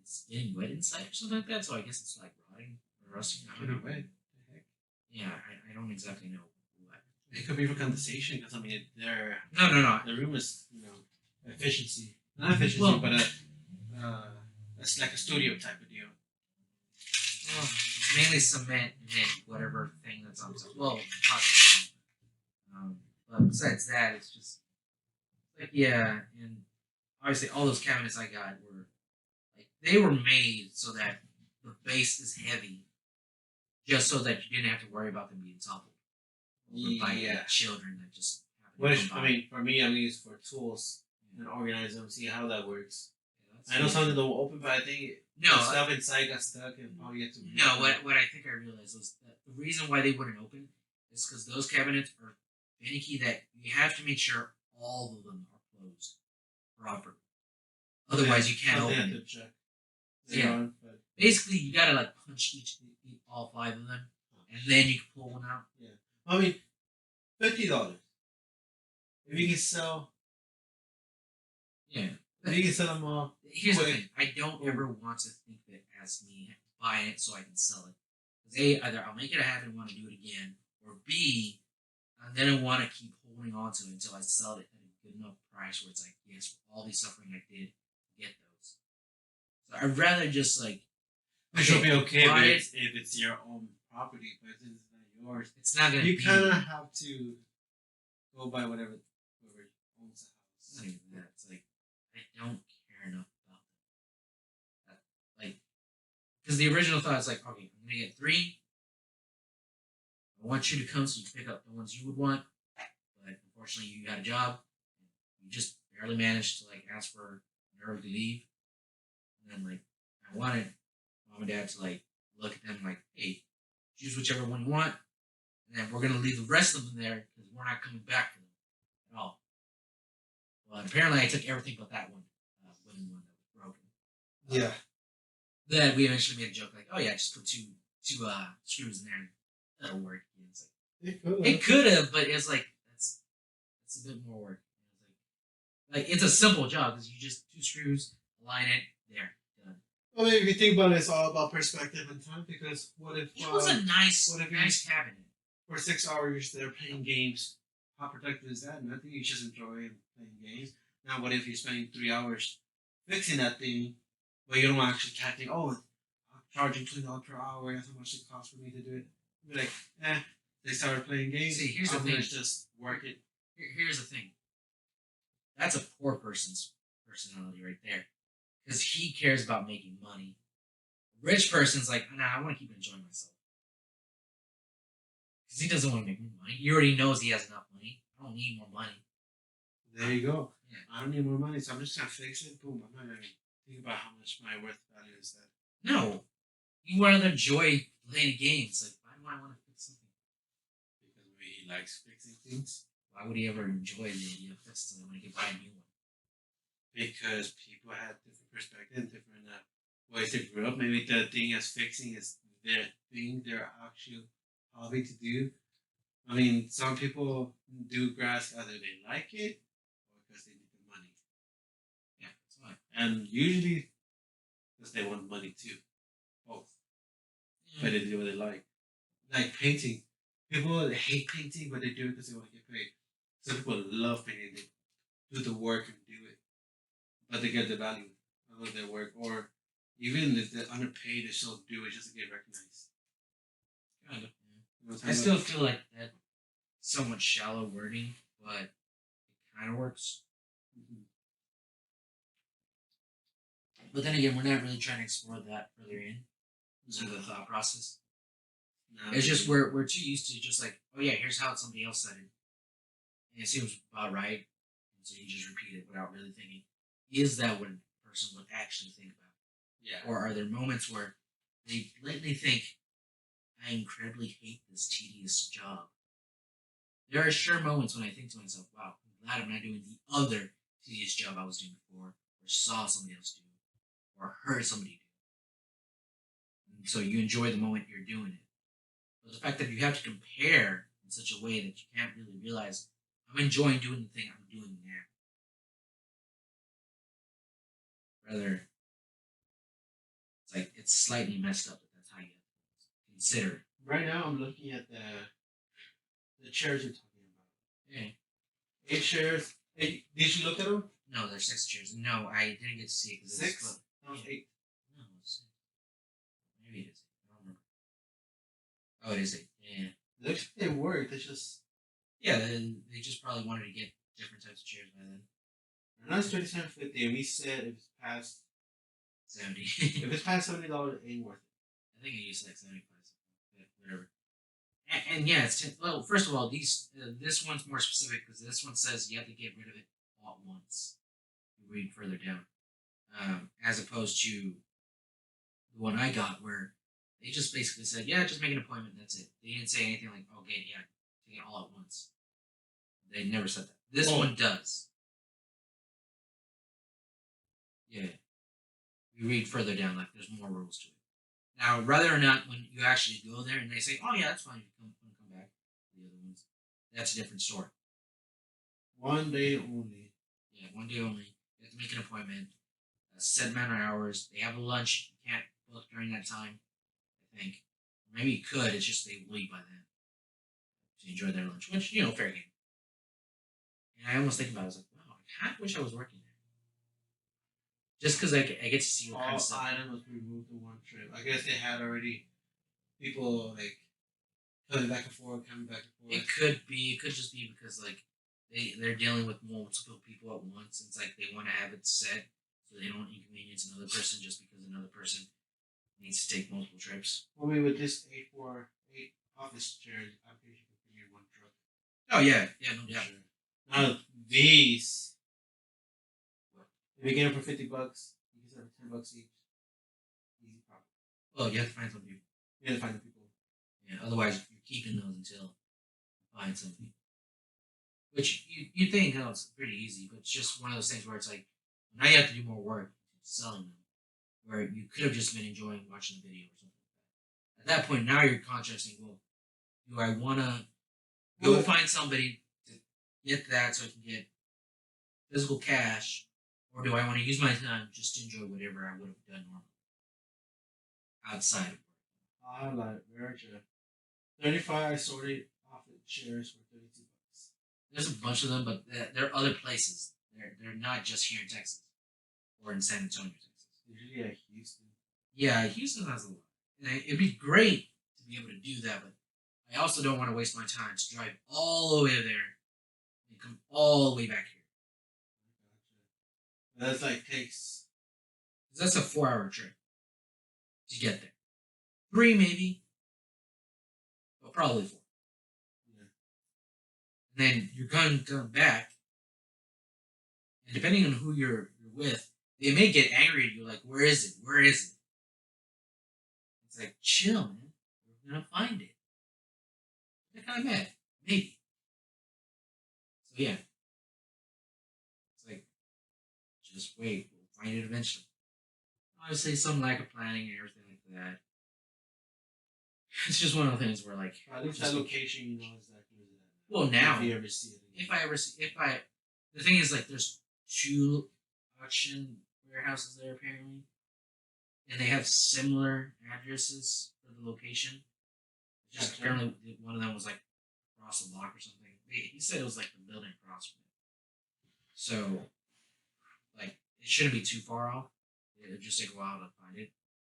[SPEAKER 2] it's getting wet inside or something like that, so I guess it's like rotting or rusting. I don't know.
[SPEAKER 1] Wet. The heck?
[SPEAKER 2] Yeah, I don't exactly know what.
[SPEAKER 1] It could be for condensation because I mean,
[SPEAKER 2] No.
[SPEAKER 1] the room is efficiency, not efficiency,
[SPEAKER 2] Well,
[SPEAKER 1] but it's like a studio type of deal.
[SPEAKER 2] Well, mainly cement and then whatever thing that's on top. Well, possibly. But besides that, it's just like yeah, and obviously all those cabinets I got were like they were made so that the base is heavy, just so that you didn't have to worry about them being toppled over by
[SPEAKER 1] Yeah.
[SPEAKER 2] children that just happen to
[SPEAKER 1] Which
[SPEAKER 2] come
[SPEAKER 1] I
[SPEAKER 2] by.
[SPEAKER 1] mean, for me, I'm used for tools and organize them, see how that works.
[SPEAKER 2] Yeah,
[SPEAKER 1] I know some of them don't open, but I think
[SPEAKER 2] No,
[SPEAKER 1] the stuff inside got stuck and probably had to.
[SPEAKER 2] No, what I think I realized was that the reason why they wouldn't open is because those cabinets are finicky that you have to make sure all of them are closed properly. Otherwise, you can't
[SPEAKER 1] Something I
[SPEAKER 2] open
[SPEAKER 1] have
[SPEAKER 2] it.
[SPEAKER 1] to check.
[SPEAKER 2] Yeah.
[SPEAKER 1] On, but
[SPEAKER 2] Basically, you gotta like punch all five of them, and then you can pull one out.
[SPEAKER 1] I mean, $50. If you can sell,
[SPEAKER 2] Yeah.
[SPEAKER 1] if you can sell them all.
[SPEAKER 2] Here's the
[SPEAKER 1] quick.
[SPEAKER 2] thing: I don't ever want to think that as me buying it so I can sell it. Because A, either I'll make it a habit and want to do it again, or B, and then I want to keep holding on to it until I sell it at a good enough price where it's like, yes, for all the suffering I did, get those. So I'd rather just like,
[SPEAKER 1] Which will be okay
[SPEAKER 2] buy
[SPEAKER 1] if it's your own property, but since it's not yours,
[SPEAKER 2] it's not gonna
[SPEAKER 1] you
[SPEAKER 2] be.
[SPEAKER 1] kind of have to go by whoever owns the
[SPEAKER 2] It's not
[SPEAKER 1] house.
[SPEAKER 2] even that. It's like I don't care enough about that. Like, because the original thought is like, okay, I'm gonna get three. I want you to come so you can pick up the ones you would want, but unfortunately, you got a job. You just barely managed to like ask for an early leave, and then like I wanted mom and dad to like look at them like, hey, choose whichever one you want, and then we're gonna leave the rest of them there because we're not coming back for them at all. Well, apparently I took everything but that one, wooden one that was broken.
[SPEAKER 1] Yeah.
[SPEAKER 2] Then we eventually made a joke like, oh yeah, just put two screws in there, and that'll work. And it's like, it could have, but it's like that's a bit more work. Like it's a simple job because you just two screws, align it, there, done.
[SPEAKER 1] Well, if you think about it, it's all about perspective and time. Because what if
[SPEAKER 2] It was a nice,
[SPEAKER 1] what if
[SPEAKER 2] nice cabinet.
[SPEAKER 1] for 6 hours they're playing games? How productive is that? Nothing. You just enjoy playing games. Now, what if you're spending 3 hours fixing that thing, but you don't actually calculate? Oh, I'm charging $20 per hour. That's how much it costs for me to do it. You're like, they started playing games.
[SPEAKER 2] See, here's the
[SPEAKER 1] I'm
[SPEAKER 2] thing.
[SPEAKER 1] gonna just work it.
[SPEAKER 2] Here's the thing. That's a poor person's personality right there, because he cares about making money. A rich person's like, nah, I want to keep enjoying myself. Because he doesn't want to make more money. He already knows he has enough money. I don't need more money.
[SPEAKER 1] There you go.
[SPEAKER 2] Yeah.
[SPEAKER 1] I don't need more money, so I'm just gonna fix it. Boom. I'm not gonna think about how much my worth value is that.
[SPEAKER 2] No. You rather enjoy playing games. Like, why do I want to fix something?
[SPEAKER 1] Because he likes fixing things.
[SPEAKER 2] Why would he ever enjoy the idea of fixing something when he could buy a new one?
[SPEAKER 1] Because people have different perspectives, different ways they grew up. Maybe the thing as fixing is their thing, their actual hobby to do. I mean, some people do grass either they like it or because they need the money.
[SPEAKER 2] Yeah, that's why.
[SPEAKER 1] And usually because they want money too. Both. But they do what they like. Like painting. People hate painting, but they do it because they want to get paid. Some people love painting. They do the work and do it. But they get the value of their work. Or even if they're underpaid, they still do it just to get recognized.
[SPEAKER 2] Kind of.
[SPEAKER 1] You know what I'm
[SPEAKER 2] I
[SPEAKER 1] talking
[SPEAKER 2] still feel like that somewhat shallow wording, but it kind of works.
[SPEAKER 1] about?
[SPEAKER 2] But then again, we're not really trying to explore that further into the thought process.
[SPEAKER 1] No,
[SPEAKER 2] It's just we're too used to just like, oh yeah, here's how somebody else said it, and it seems about right, and so you just repeat it without really thinking. Is that what a person would actually think about?
[SPEAKER 1] Yeah.
[SPEAKER 2] Or are there moments where they blatantly think, I incredibly hate this tedious job? There are sure moments when I think to myself, wow, I'm glad I'm not doing the other tedious job I was doing before, or saw somebody else do, or heard somebody do. And so you enjoy the moment you're doing it. But the fact that you have to compare in such a way that you can't really realize I'm enjoying doing the thing I'm doing now. Rather, it's like it's slightly messed up, but that's how you consider it.
[SPEAKER 1] Right now, I'm looking at the chairs you're talking about.
[SPEAKER 2] Yeah.
[SPEAKER 1] 8 chairs. Did you look at them?
[SPEAKER 2] No, there's 6 chairs. No, I didn't get to see it because
[SPEAKER 1] Six? No,
[SPEAKER 2] yeah.
[SPEAKER 1] 8.
[SPEAKER 2] No, it's 6. Maybe it is. I don't remember. Oh, it is 8. Yeah.
[SPEAKER 1] It looks like they worked. It's just
[SPEAKER 2] Yeah, they just probably wanted to get different types of chairs by then.
[SPEAKER 1] right now it's 37.50, and we said if it's past
[SPEAKER 2] 70.
[SPEAKER 1] if it's past $70, it ain't worth it.
[SPEAKER 2] I think I used like 75. Whatever. And yeah, it's 10. Well, first of all, this one's more specific because this one says you have to get rid of it all at once. You read further down, as opposed to the one I got where they just basically said, "Yeah, just make an appointment. That's it." They didn't say anything like, "Okay, yeah, take it all at once." They never said that. This one does. Yeah, you read further down, like there's more rules to it. Now, whether or not when you actually go there and they say, "Oh yeah, that's fine, you come back," the other ones, that's a different story.
[SPEAKER 1] 1 day only.
[SPEAKER 2] Yeah, 1 day only. You have to make an appointment. A set amount of hours. They have a lunch. You can't book during that time. I think. Maybe you could. It's just they leave by then to enjoy their lunch, which fair game. And I almost think about it. I was like, wow, I kind of wish I was working there, just because I get to see what kind
[SPEAKER 1] All
[SPEAKER 2] of stuff.
[SPEAKER 1] items removed in one trip. I guess they had already people like coming back and forth, coming back and forth.
[SPEAKER 2] It could be. It could just be because like they're dealing with multiple people at once. It's like they want to have it set so they don't inconvenience another person just because another person needs to take multiple trips.
[SPEAKER 1] I mean, with this 8 office chairs, I'm pretty sure you can get one truck.
[SPEAKER 2] Oh yeah, no doubt.
[SPEAKER 1] Sure. Now these, if you get them for $50, you can sell for $10 each. Easy problem.
[SPEAKER 2] Well, you have to find some people.
[SPEAKER 1] You have to find the people.
[SPEAKER 2] Yeah, otherwise you're keeping those until you find something. Which you think it's pretty easy, but it's just one of those things where it's like now you have to do more work selling them, where you could have just been enjoying watching the video or something like that. At that point, now you're contrasting. Well, do I want to go find somebody to get that so I can get physical cash, or do I want to use my time just to enjoy whatever I would have done normally outside of work?
[SPEAKER 1] Highlight America. 35 assorted office chairs for $32.
[SPEAKER 2] There's a bunch of them, but there are other places. They're not just here in Texas or in San Antonio, Texas.
[SPEAKER 1] Usually at Houston.
[SPEAKER 2] Yeah, Houston has a lot. And it'd be great to be able to do that, but I also don't want to waste my time to drive all the way there and come all the way back here.
[SPEAKER 1] That's like takes.
[SPEAKER 2] Because that's a 4-hour trip to get there. 3 maybe, but probably 4. And then you're going back, and depending on who you're with, they may get angry at you, like, "Where is it? Where is it?" It's like, chill, man. We're gonna find it. They're kind of mad, maybe. So yeah, it's like, just wait. We'll find it eventually. Obviously, some lack of planning and everything like that. It's just one of the things where, like,
[SPEAKER 1] At least that location, you know exactly where that.
[SPEAKER 2] well, now,
[SPEAKER 1] if you ever see it again.
[SPEAKER 2] the thing is, like, there's 2 auction warehouses there apparently, and they have similar addresses for the location. Just
[SPEAKER 1] Okay.
[SPEAKER 2] apparently one of them was like across the block or something. He said it was like the building across from it. So, like, it shouldn't be too far off. It'll just take a while to find it.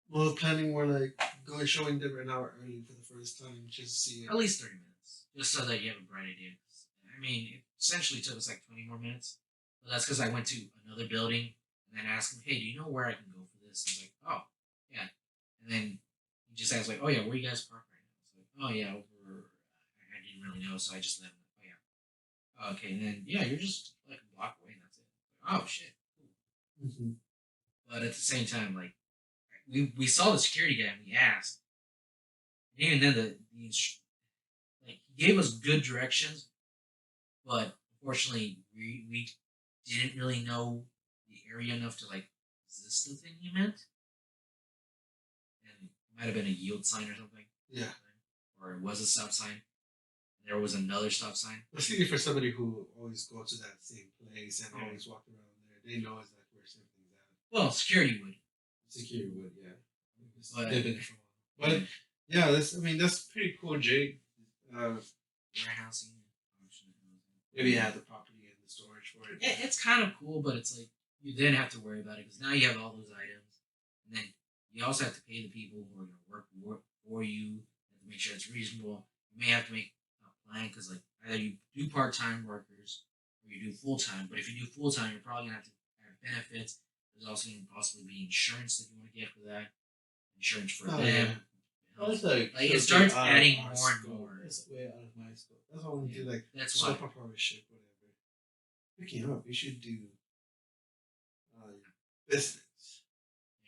[SPEAKER 1] Well, planning more like going showing them an hour early for the first time, just to see it.
[SPEAKER 2] At least 30 minutes, just so that you have a bright idea. I mean, it essentially took us like 20 more minutes, but that's because I went to another building and then asked him, "Hey, do you know where I can go for this?" And he's like, "Oh, yeah." And then he just asked, like, "Oh yeah, where you guys park right now?" It's like, "Oh yeah, over." I didn't really know, so I just let him. Oh yeah. Okay, and then yeah, you're just like a block away, and that's it. Like, oh shit. Cool.
[SPEAKER 1] Mm-hmm.
[SPEAKER 2] But at the same time, like, we saw the security guy and we asked, and even then like, he gave us good directions, but unfortunately we didn't really know the area enough to like, is this the thing he meant? And it might have been a yield sign or something.
[SPEAKER 1] Yeah.
[SPEAKER 2] Or it was a stop sign. There was another stop sign.
[SPEAKER 1] Especially for somebody who always go to that same place and always walk around there, they know exactly where something's at.
[SPEAKER 2] Well, security would.
[SPEAKER 1] Security would, yeah.
[SPEAKER 2] But,
[SPEAKER 1] they've been there for a while. But yeah, that's pretty cool, Jake.
[SPEAKER 2] Warehousing.
[SPEAKER 1] Maybe you have the property and the storage for it.
[SPEAKER 2] It's kind of cool, but it's like you then have to worry about it because now you have all those items, and then you also have to pay the people who are going to work for you. You have to make sure it's reasonable. You may have to make a plan because like either you do part time workers or you do full time. But if you do full time, you're probably going to have to have benefits. There's also going to possibly be insurance that you want to get for that. Insurance for them.
[SPEAKER 1] Yeah. That's like
[SPEAKER 2] it starts adding more and
[SPEAKER 1] scope.
[SPEAKER 2] more.
[SPEAKER 1] That's way out of my scope. That's why I want to do like
[SPEAKER 2] that's
[SPEAKER 1] soap opera shit, whatever. Picking up, you should do business.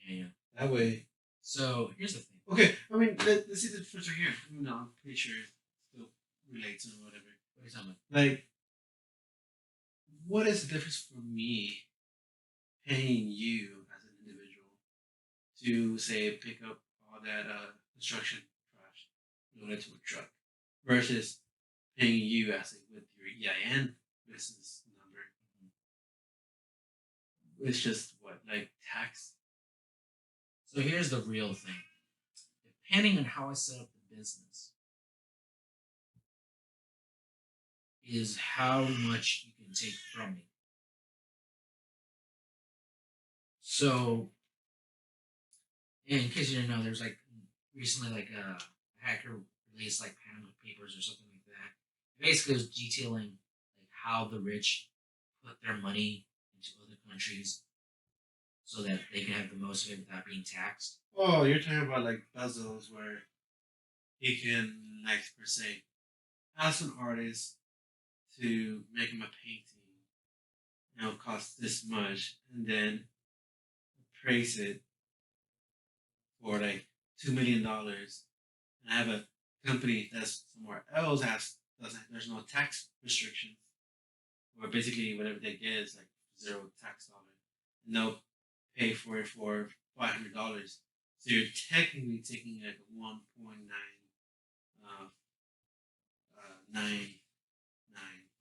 [SPEAKER 2] Yeah.
[SPEAKER 1] That way.
[SPEAKER 2] So here's the thing.
[SPEAKER 1] Okay, I mean, let's see the difference right here. No, I'm pretty sure it still relates or whatever.
[SPEAKER 2] What are you talking about?
[SPEAKER 1] Like, what is the difference for me paying you as an individual to say pick up all that construction trash, load it to a truck, versus paying you as with your EIN business number? It's just what, like tax?
[SPEAKER 2] So here's the real thing. Depending on how I set up the business, is how much you can take from me. So, in case you didn't know, there's like recently like a hacker released like Panama Papers or something like that. Basically, it was detailing like how the rich put their money into other countries so that they can have the most of it without being taxed.
[SPEAKER 1] Oh, you're talking about like Bezos, where he can, like, per se, ask an artist to make him a painting, cost this much, and then appraise it for like $2 million, and have a company that's somewhere else there's no tax restrictions, where basically whatever they get is like zero tax dollar, and they'll pay for it for $500. So you're technically taking like a 1.9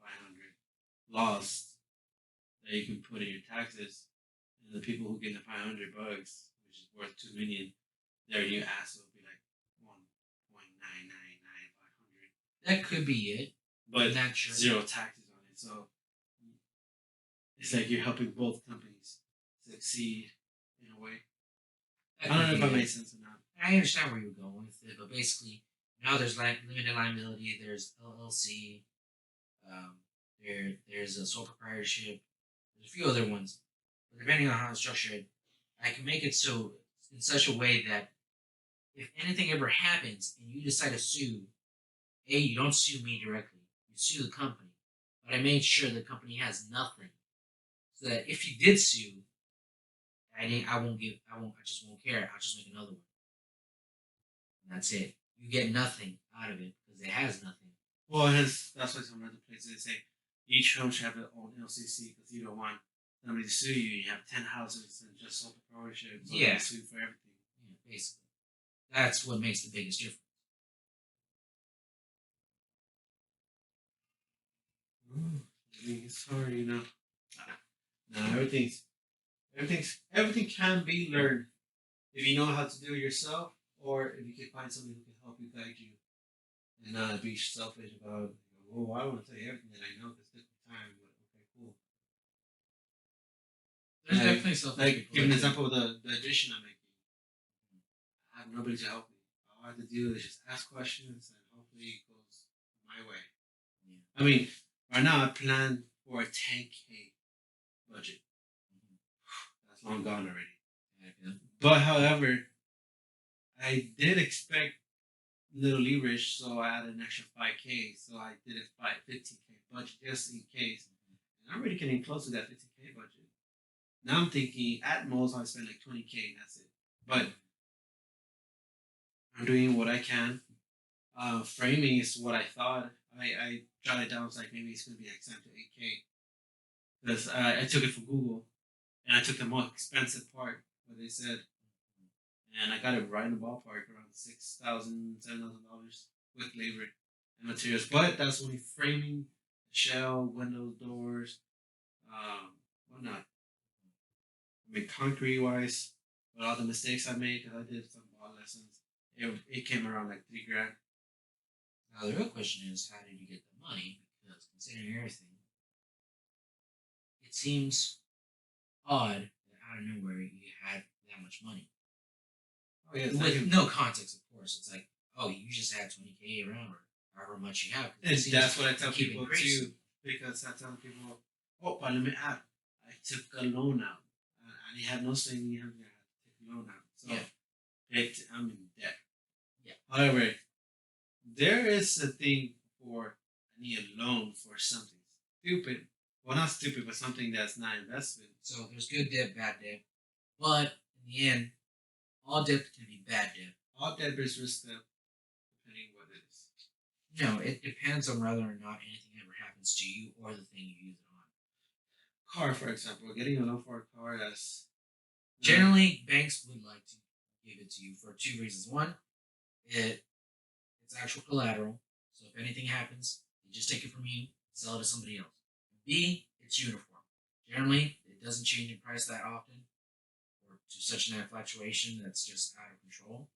[SPEAKER 1] 500 loss that you can put in your taxes, and the people who get the $500, which is worth 2 million, their new ass will be like 1.999500.
[SPEAKER 2] That could be it,
[SPEAKER 1] but
[SPEAKER 2] not sure.
[SPEAKER 1] Zero taxes on it. So it's like you're helping both companies succeed in a way. I don't know if that makes sense or not.
[SPEAKER 2] I understand where you're going with it, but basically, now there's limited liability, there's LLC, there's a sole proprietorship, there's a few other ones. But depending on how it's structured, I can make it so in such a way that if anything ever happens and you decide to sue, you don't sue me directly, you sue the company. But I made sure the company has nothing, so that if you did sue, I just won't care. I'll just make another one. And that's it. You get nothing out of it because it has nothing.
[SPEAKER 1] Well, that's why some other places they say each home should have their own LCC, because you don't want somebody to sue you. You have 10 houses and just sole proprietorship. So
[SPEAKER 2] yeah.
[SPEAKER 1] Sue for everything.
[SPEAKER 2] Yeah, basically. That's what makes the biggest difference.
[SPEAKER 1] It's hard, No, everything can be learned if you know how to do it yourself, or if you can find somebody who can help you, guide you, and not be selfish about, oh, I want to tell you everything that I know because it's different time, but okay, cool.
[SPEAKER 2] There's definitely selfish
[SPEAKER 1] like
[SPEAKER 2] people.
[SPEAKER 1] Give an example of the addition I'm making. I have nobody to help me. All I have to do is just ask questions, and hopefully it goes my way. Yeah. I mean, right now I plan for a 10K budget. That's long gone already. Yeah. But however, I did expect little leverage, so I added an extra 5K. So I did a 15K budget just in case. And I'm already getting close to that 15K budget. Now I'm thinking at most I'll spend like 20K and that's it. But I'm doing what I can. Framing is what I thought. I jotted down, it's like maybe it's going to be like 7 to 8K. because I took it from Google, and I took the most expensive part, what they said, and I got it right in the ballpark, around $6,000, $7,000 with labor and materials. But that's only framing, shell, windows, doors, whatnot. I mean, concrete wise, with all the mistakes I made, because I did some ball lessons, it came around like $3 grand.
[SPEAKER 2] Now the real question is, how did you get the money? Because considering everything, it seems odd that out of nowhere you had that much money.
[SPEAKER 1] Oh yeah,
[SPEAKER 2] With no context, of course. It's like, oh, you just had 20K around, or however much you have.
[SPEAKER 1] and that's what I tell
[SPEAKER 2] keep
[SPEAKER 1] people
[SPEAKER 2] increasing.
[SPEAKER 1] too, because I tell people, oh, but let me add, I took a loan out, and he had no saving. I had to take a loan out, so I'm in debt.
[SPEAKER 2] Yeah.
[SPEAKER 1] However, there is a thing for I need a loan for something stupid. Well, not stupid, but something that's not investment.
[SPEAKER 2] So there's good debt, bad debt. But in the end, all debt can be bad debt.
[SPEAKER 1] All debt is risk debt, depending what it is.
[SPEAKER 2] No, it depends on whether or not anything ever happens to you or the thing you use it on.
[SPEAKER 1] Car, for example, getting a loan for a car that's
[SPEAKER 2] Generally, banks would like to give it to you for two reasons. One, it's actual collateral. So if anything happens, they just take it from you, sell it to somebody else. B, it's uniform. Generally, it doesn't change in price that often, or to such an fluctuation that's just out of control,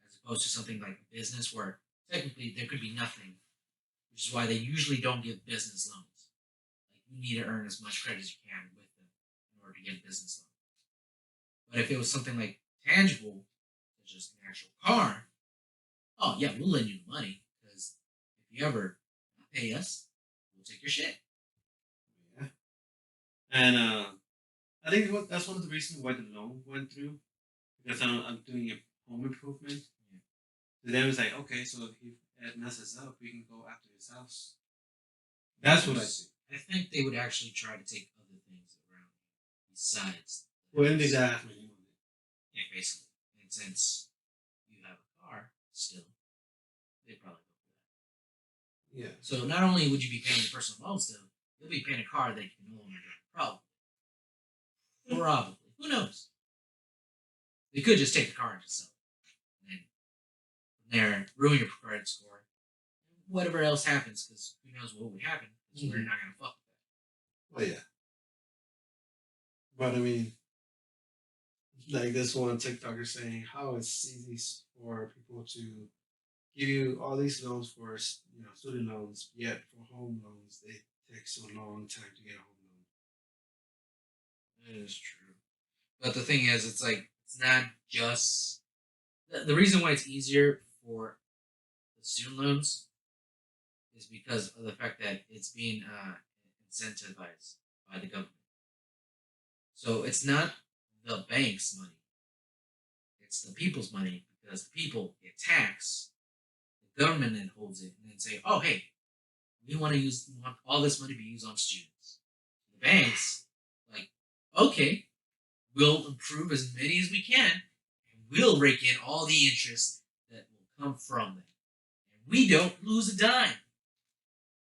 [SPEAKER 2] as opposed to something like a business where technically there could be nothing, which is why they usually don't give business loans. Like you need to earn as much credit as you can with them in order to get a business loan. But if it was something like tangible, such as an actual car, oh yeah, we'll lend you the money because if you ever pay us, we'll take your shit.
[SPEAKER 1] yeah. And I think that's one of the reasons why the loan went through, because I'm doing a home improvement. So then it's like, okay, so if it messes up, we can go after his house. That's what I think.
[SPEAKER 2] I think they would actually try to take other things around besides.
[SPEAKER 1] When did that happen?
[SPEAKER 2] Yeah, basically. And since you have a car still, they probably go for that.
[SPEAKER 1] Yeah.
[SPEAKER 2] So not only would you be paying the personal loan still, you'll be paying a car that you can no longer drive. Probably. Probably. Who knows? They could just take the car and just sell it. And then from there, ruin your credit score. Whatever else happens, because who knows what would happen, because we're not going to fuck with that.
[SPEAKER 1] Oh yeah. But I mean, like this one TikToker saying how it's easy for people to give you all these loans for student loans, yet for home loans they take so long time to get a home loan.
[SPEAKER 2] That is true. But the thing is, it's like, it's not just. The reason why it's easier for the student loans is because of the fact that it's being incentivized by the government. So it's not the bank's money, it's the people's money because the people get taxed. The government then holds it and then say, oh, hey, we want all this money to be used on students. The banks, like, okay, we'll improve as many as we can, and we'll rake in all the interest that will come from them. And we don't lose a dime,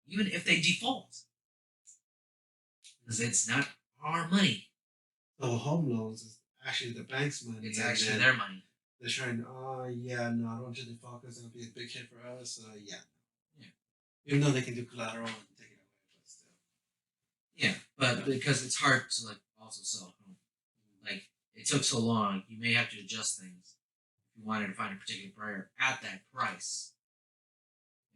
[SPEAKER 2] even if they default. Because it's not our money.
[SPEAKER 1] So home loans is actually the bank's money.
[SPEAKER 2] It's actually their money.
[SPEAKER 1] They're trying, oh yeah, no, I don't want you to default because it'll be a big hit for us. Yeah. Even though they can do collateral and take it away, but still.
[SPEAKER 2] Yeah, but because it's hard to also sell a home. Like it took so long, you may have to adjust things if you wanted to find a particular buyer at that price,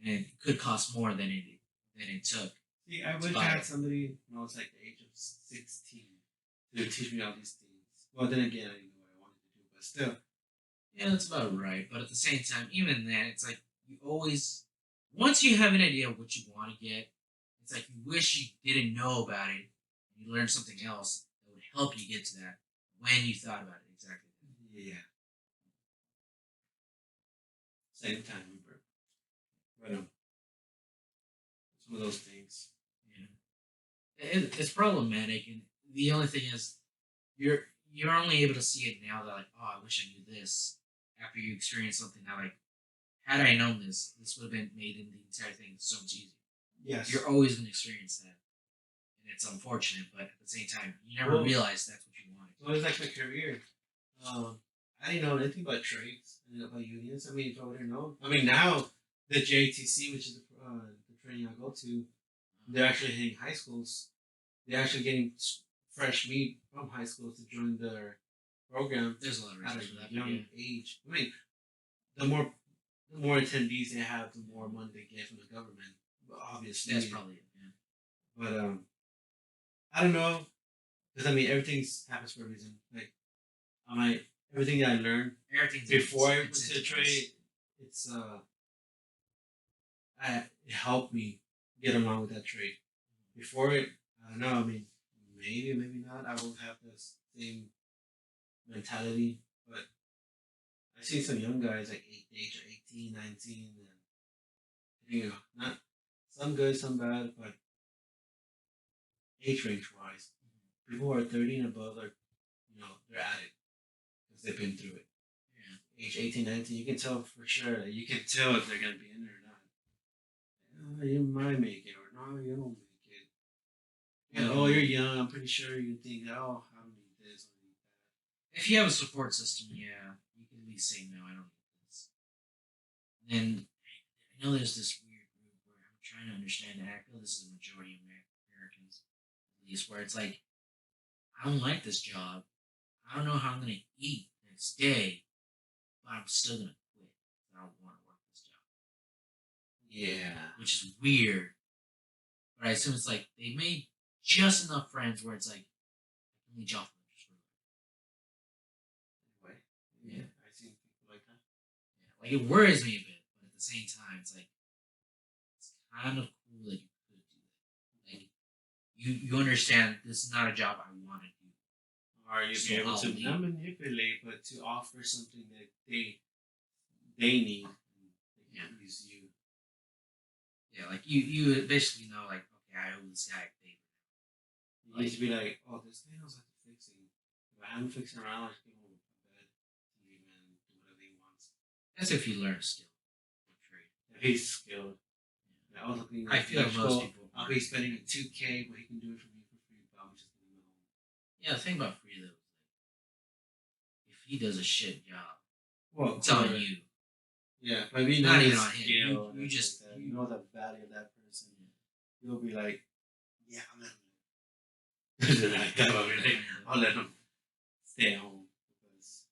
[SPEAKER 2] and it could cost more than it took.
[SPEAKER 1] See, I wish I had somebody when I was like the age of 16 to teach me all these things. Well, then again, I didn't know what I wanted to do, but still.
[SPEAKER 2] Yeah, that's about right. But at the same time, even then, it's like you always, once you have an idea of what you want to get, it's like you wish you didn't know about it and you learned something else that would help you get to that when you thought about it exactly.
[SPEAKER 1] Yeah. Same time, but it's one of those things.
[SPEAKER 2] Yeah, it's problematic, and the only thing is, you're only able to see it now that oh, I wish I knew this after you experience something that had I known this would have been made in the entire thing so much easier.
[SPEAKER 1] Yes.
[SPEAKER 2] You're always going to experience that. it's unfortunate, but at the same time, you never
[SPEAKER 1] Well,
[SPEAKER 2] realize that's what you wanted.
[SPEAKER 1] so it's like my career. I didn't know anything about trades, I didn't know about unions. I mean, if I would have known, I mean, now the JTC, which is the training I go to, they're actually hitting high schools. They're actually getting fresh meat from high schools to join their program
[SPEAKER 2] There's a lot of
[SPEAKER 1] at
[SPEAKER 2] reasons for
[SPEAKER 1] a
[SPEAKER 2] that.
[SPEAKER 1] young
[SPEAKER 2] Yeah.
[SPEAKER 1] age. I mean, the more the more attendees they have, the more money they get from the government. Obviously,
[SPEAKER 2] That's probably it. Yeah.
[SPEAKER 1] but I don't know because I mean everything happens for a reason. Like everything that I learned
[SPEAKER 2] Everything's
[SPEAKER 1] before I went
[SPEAKER 2] it's
[SPEAKER 1] to the trade, it's it helped me get along with that trade. Before it, I don't know. I mean, maybe not. I won't have the same mentality, but I see some young guys like age of 18, 19, and not some good, some bad, but age range wise, people who are 30 and above are, they're at it because they've been through it.
[SPEAKER 2] Yeah.
[SPEAKER 1] Age 18, 19, you can tell for sure. That you can tell if they're going to be in there or not. Oh, you might make it, or no, you don't make it. Yeah, oh, you're young. I'm pretty sure you think, oh, I don't need this, I don't need that.
[SPEAKER 2] If you have a support system, yeah, you can at least say no. I don't need this. And I know there's this weird group where I'm trying to understand it. I feel this is a majority of Americans, at least, where it's like, I don't like this job. I don't know how I'm gonna eat next day, but I'm still gonna quit. I don't want to work this job,
[SPEAKER 1] Yeah.
[SPEAKER 2] which is weird. But I assume it's like they made just enough friends where it's like I can only job for them just for
[SPEAKER 1] Anyway, yeah, I see people like that.
[SPEAKER 2] yeah. Like it worries me a bit, but at the same time, it's like it's kind of cool that you could do that. Like you understand this is not a job I want to do.
[SPEAKER 1] Or you'd
[SPEAKER 2] So
[SPEAKER 1] be able
[SPEAKER 2] I'll
[SPEAKER 1] to
[SPEAKER 2] leave.
[SPEAKER 1] not manipulate, but to offer something that they need. And they
[SPEAKER 2] Yeah.
[SPEAKER 1] can use you.
[SPEAKER 2] Yeah, like you basically know like okay, I owe this guy a favor.
[SPEAKER 1] You used to be like, oh, this guy knows how to fix it. If I'm fixing around, I just give him a bed, leave him and do whatever he wants.
[SPEAKER 2] That's if you learn a skill or trade.
[SPEAKER 1] If he's skilled. Yeah, I was looking
[SPEAKER 2] I
[SPEAKER 1] at
[SPEAKER 2] feel most
[SPEAKER 1] electrical.
[SPEAKER 2] people
[SPEAKER 1] I'll
[SPEAKER 2] aren't.
[SPEAKER 1] be spending a 2K, but he can do it for me for free. But I'm just giving him a home.
[SPEAKER 2] Yeah, the thing about free though is like if he does a shit job,
[SPEAKER 1] Well,
[SPEAKER 2] it's on you.
[SPEAKER 1] Yeah, but we
[SPEAKER 2] Not
[SPEAKER 1] know
[SPEAKER 2] even
[SPEAKER 1] his
[SPEAKER 2] on him.
[SPEAKER 1] skill.
[SPEAKER 2] You just
[SPEAKER 1] like that. You know the value of that person. You'll be like, yeah, I'm not. Like that, I'll be like, I'll let him stay at home because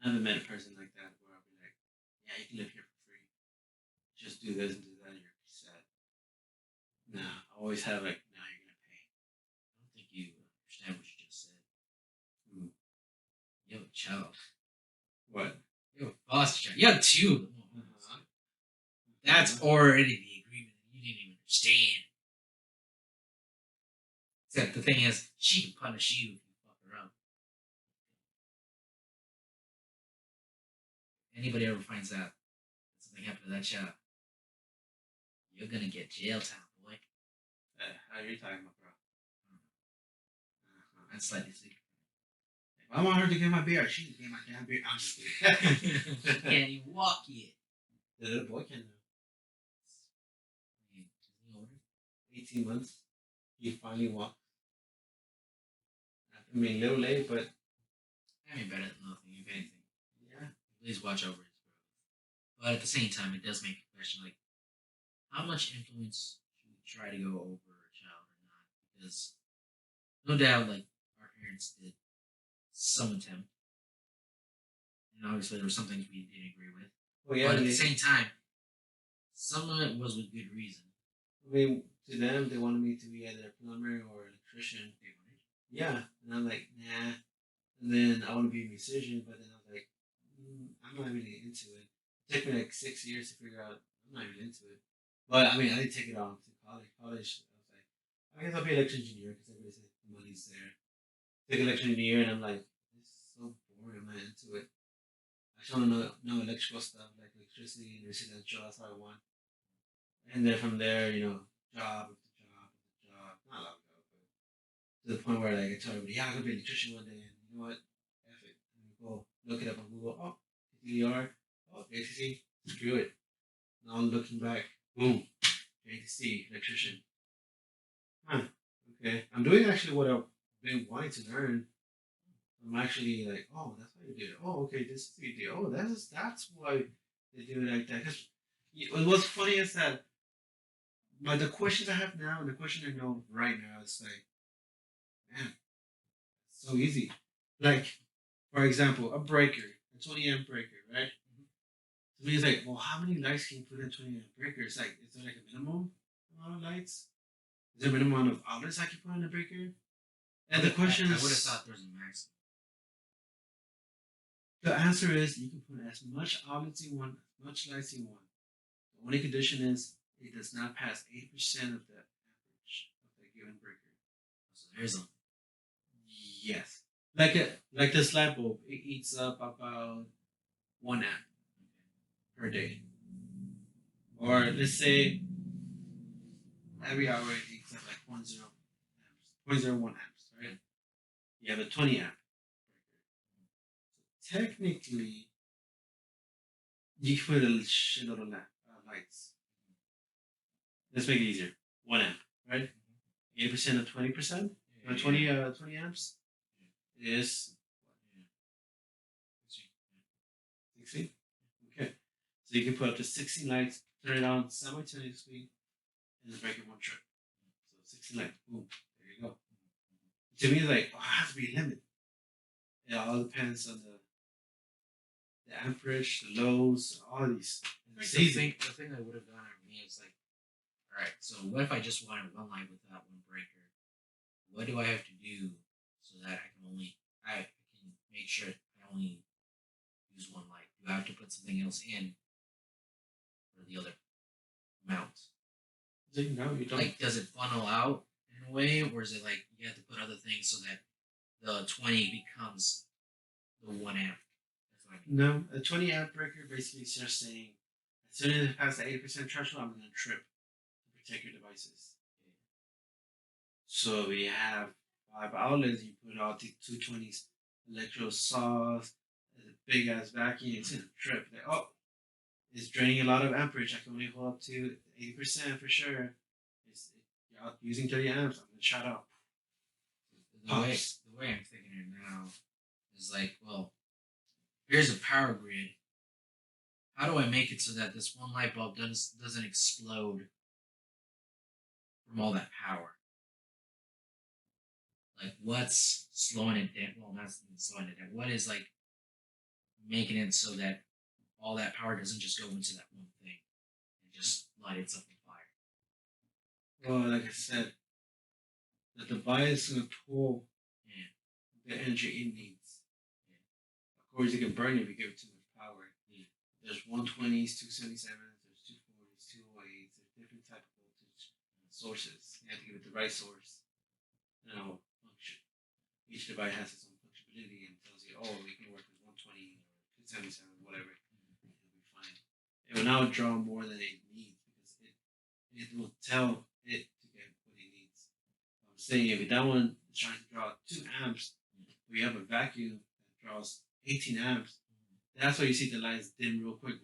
[SPEAKER 1] I haven't met a person like that where I'll be like, yeah, you can live here for free. Just do this and do that, and you're set. Nah, I always have like, nah, you're gonna pay.
[SPEAKER 2] I don't think you understand what you just said.
[SPEAKER 1] Hmm.
[SPEAKER 2] You have a child.
[SPEAKER 1] What?
[SPEAKER 2] You have a foster child. You have two. of them.
[SPEAKER 1] Uh-huh.
[SPEAKER 2] That's already the agreement that you didn't even understand. Except the thing is, she can punish you if you fuck her up. Anybody ever finds out that something happened to that child, you're gonna get jail time, boy.
[SPEAKER 1] How are you talking about, bro?
[SPEAKER 2] That's slightly secret.
[SPEAKER 1] If I want her to get my beer, she can get my damn beer. I'm just kidding.
[SPEAKER 2] She can't even walk yet.
[SPEAKER 1] The little boy can now.
[SPEAKER 2] I mean, is he older?
[SPEAKER 1] 18 months. He finally walked. I mean, a little late, but
[SPEAKER 2] I mean, better than nothing, if anything.
[SPEAKER 1] yeah.
[SPEAKER 2] Please watch over his growth. But at the same time, it does make you question, like, how much influence should we try to go over a child or not? Because no doubt, like, our parents did some attempt. And obviously, there were some things we didn't agree with.
[SPEAKER 1] Well, yeah,
[SPEAKER 2] But at the same time, some of it was with good reason.
[SPEAKER 1] I mean, to them, they wanted me to be either a plumber or electrician.
[SPEAKER 2] They wanted
[SPEAKER 1] Yeah, and I'm like, nah. And then I want to be a musician, but then I was like, I'm not really into it. It took me like 6 years to figure out I'm not really into it. But I mean, I did take it on to college. College, I was like, I guess I'll be an electrical engineer because everybody says the money's there. Took electrical engineer, and I'm like, this is so boring. I'm not into it. I just want to know electrical stuff like electricity and residential. That's what I want. And then from there, job after job after job. Not a lot of job, but to the point where like I tell everybody, yeah, I'm gonna be an electrician one day, and you know what? F it. And we go look it up on Google. Oh, DDR. Oh, JTC. Screw it. Now I'm looking back. Boom. JTC electrician. Okay, I'm doing actually what I've been wanting to learn. I'm actually like, oh, that's how you do it. Oh, okay, this is how you do it. Oh, that's why they do it like that. Because what's funny is that the questions I have now and the question I know right now is like, man, it's so easy. Like, for example, a breaker, a 20 amp breaker, right? To me, it's like, well, how many lights can you put in a 20 amp breaker? It's like, is there like a minimum amount of lights? Is there a minimum amount of outlets I can put in a breaker? And the question
[SPEAKER 2] I
[SPEAKER 1] is,
[SPEAKER 2] would have thought there's a maximum.
[SPEAKER 1] the answer is you can put as much outlets you want, as much lights you want. The only condition is it does not pass 80% of the average of the given breaker.
[SPEAKER 2] So there's a
[SPEAKER 1] Yes. Like this light bulb, it eats up about 1 amp per day. Or let's say every hour it eats up like 0.0 amps, 0.01 amps, right? You have a 20 amp breaker. Technically, you can put a shitload of lights. Let's make it easier. 1 amp, right? 80% of 20%, 20 amps is 16. Okay. So you can put up to 16 lights, turn it on simultaneously, and just break it one trip. So 16 lights, boom, there you go. To me, it's like, oh, it has to be a limit. It all depends on the amperage, the lows, all these. It's easy.
[SPEAKER 2] the thing that would have gone on me is like, all right, so what if I just wanted one light without one breaker? What do I have to do so that I can make sure I only use one light? Do I have to put something else in for the other amount?
[SPEAKER 1] No, you don't.
[SPEAKER 2] Like, does it funnel out in a way, or is it like you have to put other things so that the 20 becomes the 1 amp? That's what I mean.
[SPEAKER 1] No, a 20 amp breaker basically is just saying, as soon as it passes the 80% threshold, I'm going to trip to protect your devices. So we have 5 outlets, you put all the 220s, electro saws, a big ass vacuum, it's going to trip. Like, oh, it's draining a lot of amperage. I can only hold up to 80% for sure. You're out using 30 amps, I'm going to shut up.
[SPEAKER 2] The way I'm thinking it now is like, well, here's a power grid. How do I make it so that this one light bulb doesn't explode from all that power? Like, what's slowing it down? Well, not slowing it down. What is like making it so that all that power doesn't just go into that one thing and just light itself on fire?
[SPEAKER 1] Well, like I said, the device is going to pull
[SPEAKER 2] Yeah.
[SPEAKER 1] the energy it needs. Of course, it can burn you if you give it too much power.
[SPEAKER 2] Yeah.
[SPEAKER 1] There's 120s, 277s, there's 240s, 208s, there's different type of voltage sources. You have to give it the right source. Function. Each device has its own functionality and tells you, oh, we can work with 120 or 277, whatever. It'll be fine. It will now draw more than it needs because it will tell it to get what it needs. I'm saying if that one is trying to draw 2 amps, we have a vacuum that draws 18 amps. That's why you see the lights dim real quick.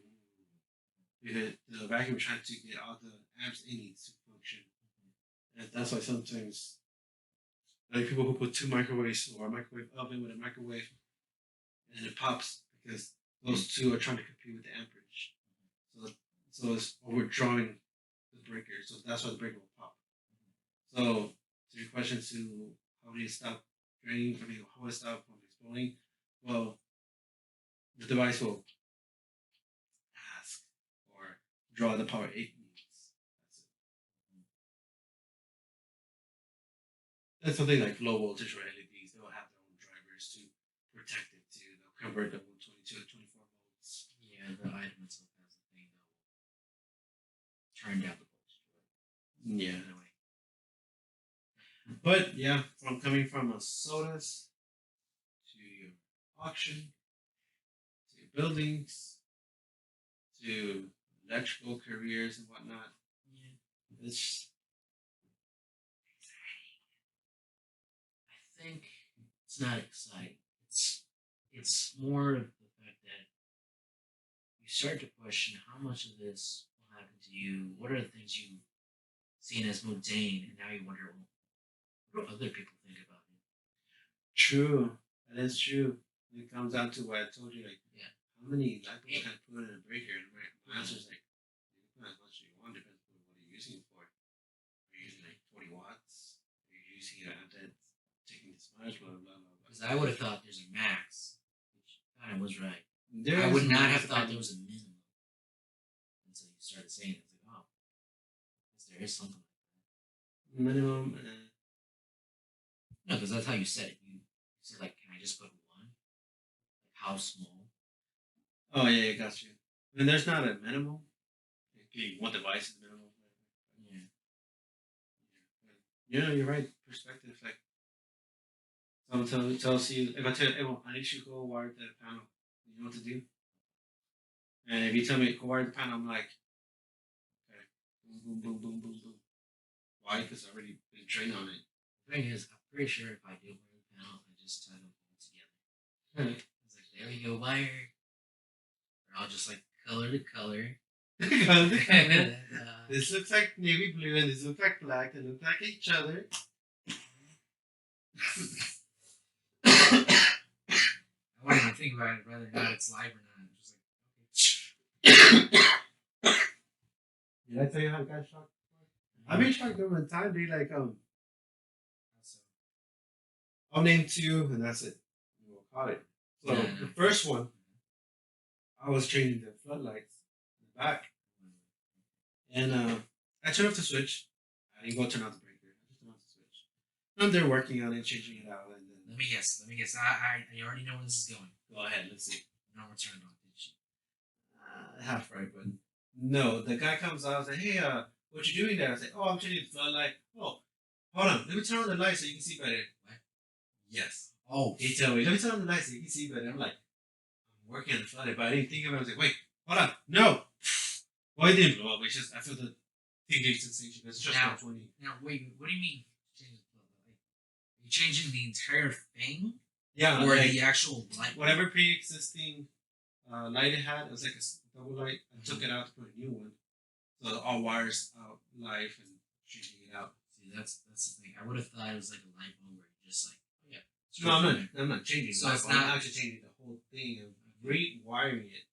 [SPEAKER 1] Because the vacuum is trying to get all the amps it needs to function. And that's why sometimes, like people who put 2 microwaves or a microwave oven with a microwave, and it pops because those two are trying to compete with the amperage. So it's overdrawing the breaker. So that's why the breaker will pop. So to your question to how do you stop draining? I mean, how do you stop from exploding? Well, the device will ask or draw the power it needs. That's it. That's something like low voltage or LEDs. They will have their own drivers to protect it to convert the 122 to 24 volts.
[SPEAKER 2] Yeah, the item itself has a thing that will turn down the voltage.
[SPEAKER 1] Yeah.
[SPEAKER 2] In a way.
[SPEAKER 1] But yeah, from coming from a sodas to your auction to your buildings to electrical careers and whatnot,
[SPEAKER 2] Yeah.
[SPEAKER 1] it's
[SPEAKER 2] I think it's not exciting. It's more of the fact that you start to question how much of this will happen to you. What are the things you've seen as mundane, and now you wonder, well, what what other people think about it.
[SPEAKER 1] True. That is true. It comes down to what I told you, like,
[SPEAKER 2] Yeah.
[SPEAKER 1] how many light bulbs can I put in a breaker? And my answer is like, you can put as much as you want, depends on what you're using it for. Are you using like 20 watts? Are you using it at that, taking this much, blah, blah, blah, blah.
[SPEAKER 2] Because I would have thought there's a max, which kind of was right.
[SPEAKER 1] There
[SPEAKER 2] I
[SPEAKER 1] is
[SPEAKER 2] would not
[SPEAKER 1] max
[SPEAKER 2] have thought there
[SPEAKER 1] depending-
[SPEAKER 2] was a minimum until you started saying it. It's like, oh, I guess there is something like that.
[SPEAKER 1] minimum.
[SPEAKER 2] No, because that's how you said it. You said, like, can I just put one? Like, how small?
[SPEAKER 1] Oh, yeah, got you. I mean, there's not a minimum. Like, one device is minimum.
[SPEAKER 2] Yeah.
[SPEAKER 1] Yeah, you're right. Perspective, like, someone tells you, if I tell you, hey, well, I need you to go wire the panel, you know what to do? And if you tell me go wire the panel, I'm like, okay, boom, boom, boom, boom, boom, boom. Why? Because I already been trained on it.
[SPEAKER 2] The thing is, I'm pretty sure if I do wire the panel, I just tie them all together.
[SPEAKER 1] Right.
[SPEAKER 2] It's like, there we go, wire. Or I'll just, like, color to color.
[SPEAKER 1] This looks like navy blue and this looks like black. They look like each other.
[SPEAKER 2] I won't even think about it, whether or not it's live or not. I'm just like, okay.
[SPEAKER 1] Did I tell you how I got shocked before? I've been shocked over time, dude. Like,
[SPEAKER 2] So,
[SPEAKER 1] I'll name two and that's it. We'll call it. So,
[SPEAKER 2] Yeah.
[SPEAKER 1] the first one, I was changing the floodlights in the back. And I turned off the switch. I didn't go turn off the breaker. I just turned off the switch. And they're working on it, changing it out. And then,
[SPEAKER 2] let me guess. I already know where this is going.
[SPEAKER 1] go ahead, let's see.
[SPEAKER 2] No one turned on, did she?
[SPEAKER 1] Half right, but no. The guy comes out and says, hey, what you doing there? I say, oh, I'm changing the floodlight. Oh, hold on. Let me turn on the light so you can see better.
[SPEAKER 2] What?
[SPEAKER 1] Yes.
[SPEAKER 2] Oh,
[SPEAKER 1] He told me, let me turn on the light so you can see better. I'm like, I'm working on the floodlight, but I didn't think of it. I was like, wait, hold on. No. Well, it didn't blow up. It's just, I feel the tingling sensation. It's just
[SPEAKER 2] Now-
[SPEAKER 1] 120.
[SPEAKER 2] now wait. What do you mean? Changing the floodlight? Are you changing the entire thing,
[SPEAKER 1] Yeah,
[SPEAKER 2] or
[SPEAKER 1] like,
[SPEAKER 2] the actual light?
[SPEAKER 1] whatever pre-existing light it had, it was like a double light. I took it out to put a new one, so all wires out live and changing it out.
[SPEAKER 2] See, that's the thing. I would have thought it was like a light bulb where you just like, oh yeah.
[SPEAKER 1] No, I'm not. I'm not changing.
[SPEAKER 2] So
[SPEAKER 1] So
[SPEAKER 2] it's
[SPEAKER 1] I'm
[SPEAKER 2] not-
[SPEAKER 1] actually changing the whole thing and rewiring it.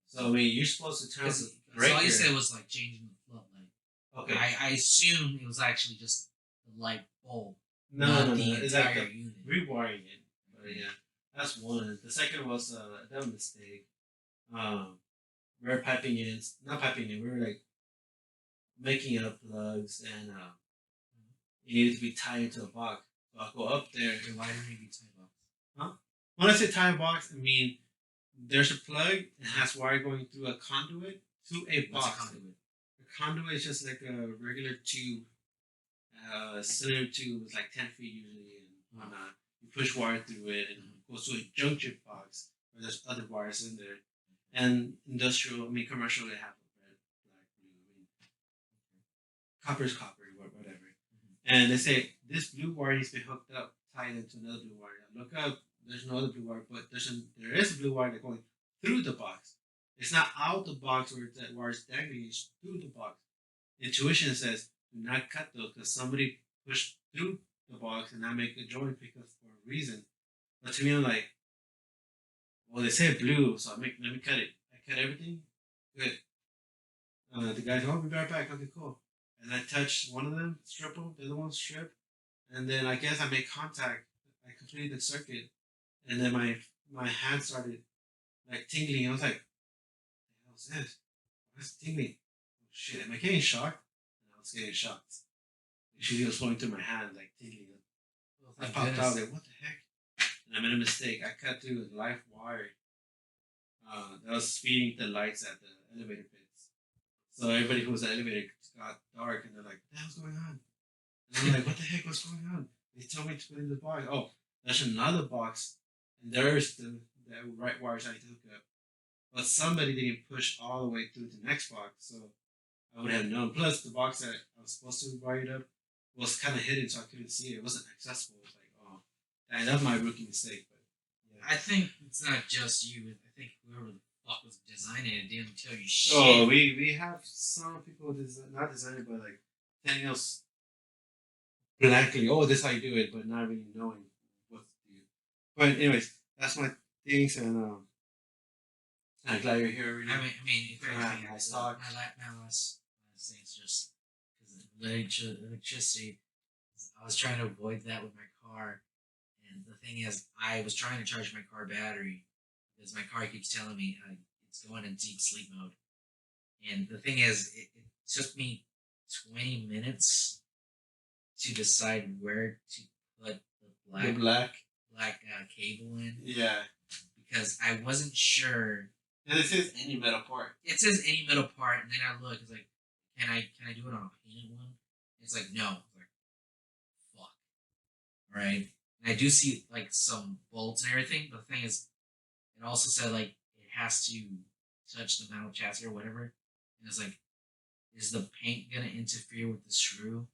[SPEAKER 1] So I mean, you're supposed to turn
[SPEAKER 2] Because
[SPEAKER 1] the breaker.
[SPEAKER 2] all you said was like changing the floodlight.
[SPEAKER 1] Okay.
[SPEAKER 2] I assume it was actually just the light bulb,
[SPEAKER 1] No,
[SPEAKER 2] not
[SPEAKER 1] no, no.
[SPEAKER 2] the
[SPEAKER 1] It's
[SPEAKER 2] entire
[SPEAKER 1] like
[SPEAKER 2] unit.
[SPEAKER 1] rewiring it. But yeah, that's one. The second was a dumb mistake. We were piping in, not piping in. We were like making up plugs, and it needed to be tied into a box. So I'll go up there.
[SPEAKER 2] Okay, why didn't you be tied up?
[SPEAKER 1] When I say tie box, I mean there's a plug that has wire going through a conduit to a
[SPEAKER 2] What's
[SPEAKER 1] box.
[SPEAKER 2] a conduit?
[SPEAKER 1] A conduit is just like a regular tube, cylinder tube. It's like 10 feet usually, and whatnot. You push wire through it, and it goes to a junction box where there's other wires in there. And industrial, I mean commercial, they have red, black, blue. I mean, copper is copper, whatever. And they say this blue wire needs to be hooked up, tied into another blue wire. I look up, there's no other blue wire, but there is a blue wire that's going through the box. It's not out the box where that wire is dangling, it's through the box. Intuition says, do not cut those because somebody pushed through the box and I make a joint because for a reason. But to me, I'm like, well, they say blue, so let me cut it. I cut everything. Good. The guy's, oh, we'll be right back. Okay, cool. And I touched one of them, strip them, the other one strip. And then I guess I made contact. I completed the circuit. And then my hand started like tingling. I was like, what the hell is this? What's tingling? Oh, shit, am I getting shocked? And I was getting shocked. She was flowing through my hand, like tingling.
[SPEAKER 2] Well,
[SPEAKER 1] I
[SPEAKER 2] thank
[SPEAKER 1] popped
[SPEAKER 2] goodness.
[SPEAKER 1] out there, what the heck? And I made a mistake. I cut through a live wire that was feeding the lights at the elevator pits. So everybody who was at the elevator got dark and they're like, what the hell's going on? And I'm like, what the heck, what's going on? They told me to put in the box. Oh, there's another box and there's the right wires I need to hook up. But somebody didn't push all the way through the next box, so I would have known. Plus, the box that I was supposed to wire it up was kind of hidden, so I couldn't see it. It wasn't accessible. It was like, oh, dang, that was my rookie mistake. But yeah.
[SPEAKER 2] I think it's not just you. I think whoever the fuck was designing it didn't tell you shit.
[SPEAKER 1] Oh, we have some people not designing, but like telling us blankly, oh, this is how you do it, but not really knowing what to do. But anyways, that's my things, and I'm glad you're here. Really.
[SPEAKER 2] If anything,
[SPEAKER 1] nice talk.
[SPEAKER 2] my last thing is just because electricity. I was trying to avoid that with my car, and the thing is, I was trying to charge my car battery because my car keeps telling me it's going in deep sleep mode. And the thing is, it took me 20 minutes to decide where to put the black cable in.
[SPEAKER 1] Yeah.
[SPEAKER 2] Because I wasn't sure.
[SPEAKER 1] And it says any metal part.
[SPEAKER 2] It says any metal part, and then I look. It's like, can I do it on a painted one? It's like no. It's like, fuck. Right. And I do see like some bolts and everything. But the thing is, it also said like it has to touch the metal chassis or whatever. And it's like, is the paint gonna interfere with the screw?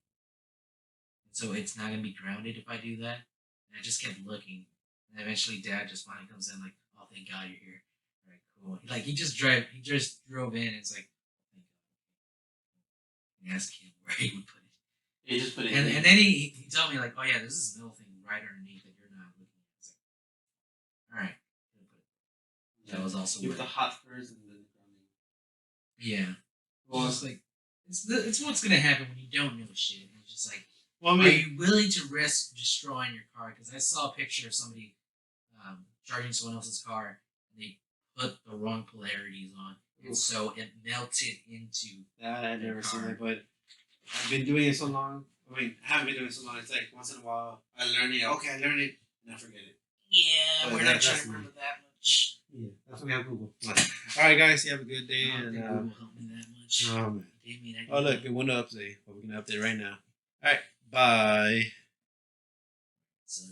[SPEAKER 2] And so it's not gonna be grounded if I do that. And I just kept looking, and eventually Dad just finally comes in like, oh, thank God you're here. All right, cool. Like he just drove in. And it's like, thank God. And asked him where he would put it.
[SPEAKER 1] He just put it.
[SPEAKER 2] And then he told me like, oh yeah, there's this metal thing right underneath that you're not looking at. It's like, all right. That was also
[SPEAKER 1] you put the hot first and then grounding.
[SPEAKER 2] Yeah. Well, it's like it's what's gonna happen when you don't know shit. And it's just like, well, are you willing to risk destroying your car? Because I saw a picture of somebody charging someone else's car, and they put the wrong polarities on, and so it melted into
[SPEAKER 1] that. I've never seen that, but I've been doing it so long. I mean, I haven't been doing it so long. It's like once in a while I learn it. Okay, I learned it, and I forget it.
[SPEAKER 2] Yeah, we're not trying to remember that much.
[SPEAKER 1] Yeah, that's why we have Google. All right, guys, you have a good day.
[SPEAKER 2] And Google helped me that much.
[SPEAKER 1] Oh, look, it went up update, but we're gonna update right now. All right, bye. So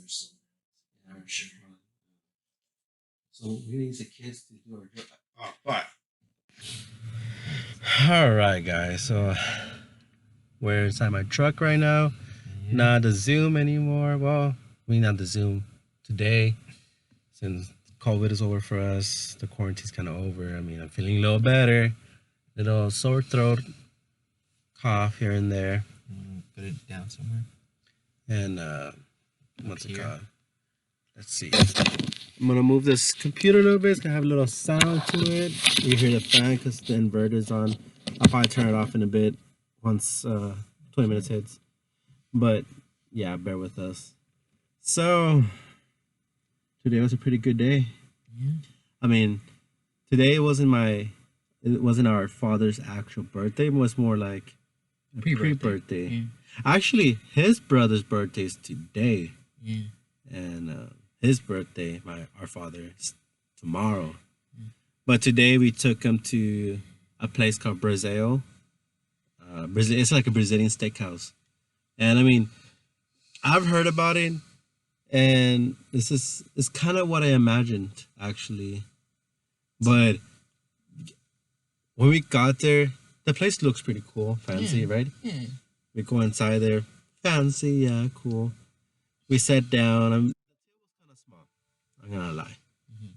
[SPEAKER 1] we're gonna use the kids to do our job. Oh, bye. All right, guys. So we're inside my truck right now. Yeah. Not the Zoom anymore. Well, not the Zoom today, since COVID is over for us. The quarantine's kind of over. I mean, I'm feeling a little better. Little sore throat, cough here and there.
[SPEAKER 2] Put it down somewhere.
[SPEAKER 1] And what's it called? Let's see. I'm gonna move this computer a little bit. It's gonna have a little sound to it. You hear the fan because the inverter's on. I'll probably turn it off in a bit once 20 minutes hits. But yeah, bear with us. So today was a pretty good day. Yeah. I mean, today wasn't our father's actual birthday. It was more like a pre-birthday. Yeah. Actually, his brother's birthday is today. Yeah. And his birthday, our father, is tomorrow. Yeah. But today we took him to a place called Brazil. It's like a Brazilian steakhouse. And I mean, I've heard about it. And it's kind of what I imagined, actually. But when we got there, the place looks pretty cool, fancy, right? Yeah. We go inside there, fancy, yeah, cool. We sat down. The table was kind of small. I'm gonna lie. Mm-hmm.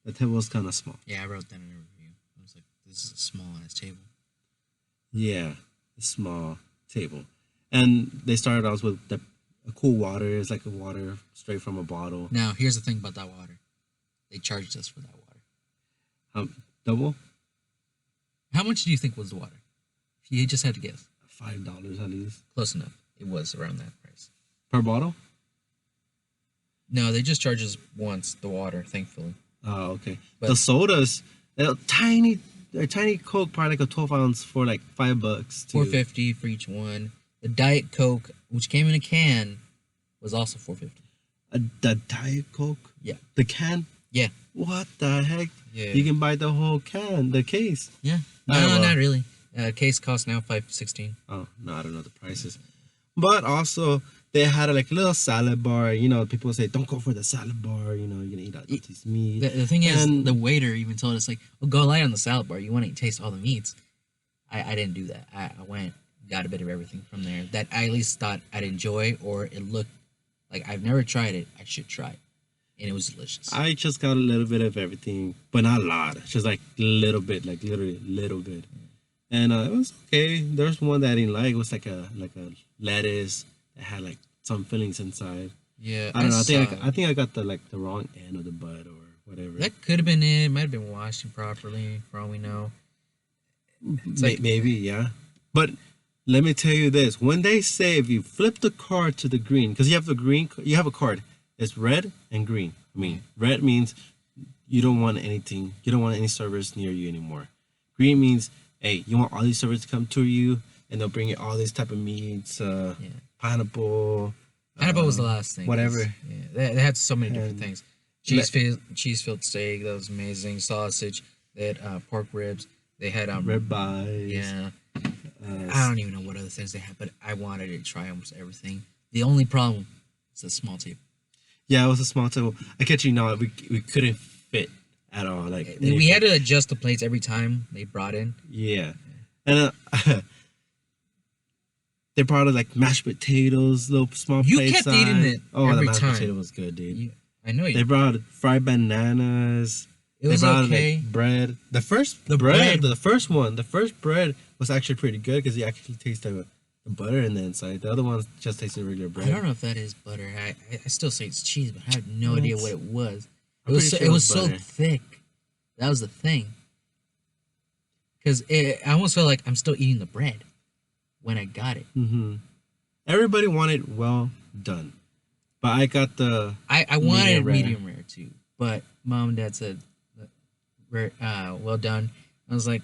[SPEAKER 1] The table was kind of small.
[SPEAKER 2] Yeah, I wrote that in a review. I was like, this is a small ass table.
[SPEAKER 1] Yeah, a small table. And they started off with a cool water. It's like a water straight from a bottle.
[SPEAKER 2] Now, here's the thing about that water. They charged us for that water.
[SPEAKER 1] Double?
[SPEAKER 2] How much do you think was the water? If you just had to guess.
[SPEAKER 1] $5 at least.
[SPEAKER 2] Close enough. It was around that price.
[SPEAKER 1] Per bottle?
[SPEAKER 2] No, they just charge us once, the water, thankfully.
[SPEAKER 1] Oh, okay. But the sodas, they're tiny Coke, probably like a 12 ounce for like $5.
[SPEAKER 2] $4.50 for each one. The Diet Coke, which came in a can, was also $4.50.
[SPEAKER 1] The Diet Coke?
[SPEAKER 2] Yeah.
[SPEAKER 1] The can?
[SPEAKER 2] Yeah.
[SPEAKER 1] What the heck?
[SPEAKER 2] Yeah.
[SPEAKER 1] You can buy the whole can, the case.
[SPEAKER 2] Yeah. No, not really. Case costs now $5.16.
[SPEAKER 1] Oh no, I don't know the prices. But also they had like a little salad bar. You know, people say don't go for the salad bar. You know, you're gonna eat all this meat.
[SPEAKER 2] The thing is, the waiter even told us like, "Well, go light on the salad bar. You want to taste all the meats." I didn't do that. I went, got a bit of everything from there that I at least thought I'd enjoy, or it looked like I've never tried it. I should try it. And it was delicious.
[SPEAKER 1] I just got a little bit of everything, but not a lot. Just like a little bit, like literally a little bit. And it was okay. There's one that I didn't like. It was like a lettuce, it had like some fillings inside.
[SPEAKER 2] Yeah,
[SPEAKER 1] I don't know.
[SPEAKER 2] saw
[SPEAKER 1] I think I got the wrong end of the bud or whatever.
[SPEAKER 2] that could have been it. Might have been washing properly, for all we know. It's like
[SPEAKER 1] Maybe, yeah. But let me tell you this: when they say if you flip the card to the green, because you have the green, you have a card. It's red and green. I mean, red means you don't want anything. You don't want any servers near you anymore. Green means, hey, you want all these servers to come to you, and they'll bring you all these type of meats, pineapple.
[SPEAKER 2] pineapple was the last thing.
[SPEAKER 1] Whatever.
[SPEAKER 2] Yeah, they had so many different
[SPEAKER 1] And
[SPEAKER 2] things. Cheese filled steak, that was amazing. Sausage. They had pork ribs. They had
[SPEAKER 1] Rib pies.
[SPEAKER 2] Yeah. I don't even know what other things they had, but I wanted to try almost everything. The only problem is the small table.
[SPEAKER 1] Yeah, it was a small table. I catch you now. We couldn't fit at all. Like
[SPEAKER 2] we had to adjust the plates every time they brought in.
[SPEAKER 1] Yeah, and they brought us like mashed potatoes, little small
[SPEAKER 2] You
[SPEAKER 1] plate
[SPEAKER 2] kept
[SPEAKER 1] size.
[SPEAKER 2] eating it
[SPEAKER 1] Oh, the
[SPEAKER 2] every
[SPEAKER 1] mashed
[SPEAKER 2] time.
[SPEAKER 1] potato was good, dude.
[SPEAKER 2] I know you.
[SPEAKER 1] They brought fried bananas.
[SPEAKER 2] It was
[SPEAKER 1] they brought
[SPEAKER 2] okay.
[SPEAKER 1] like bread. The first bread was actually pretty good because you actually taste the butter in the inside. The other ones just tasted regular bread.
[SPEAKER 2] I don't know if that is butter. I still say it's cheese, but I have no idea what it was.
[SPEAKER 1] I'm pretty sure
[SPEAKER 2] It was so
[SPEAKER 1] butter.
[SPEAKER 2] thick. That was the thing. Because I almost felt like I'm still eating the bread when I got it.
[SPEAKER 1] Mm-hmm. Everybody wanted well done, but I got the.
[SPEAKER 2] I wanted
[SPEAKER 1] rare.
[SPEAKER 2] medium rare too, but mom and dad said, well done. I was like,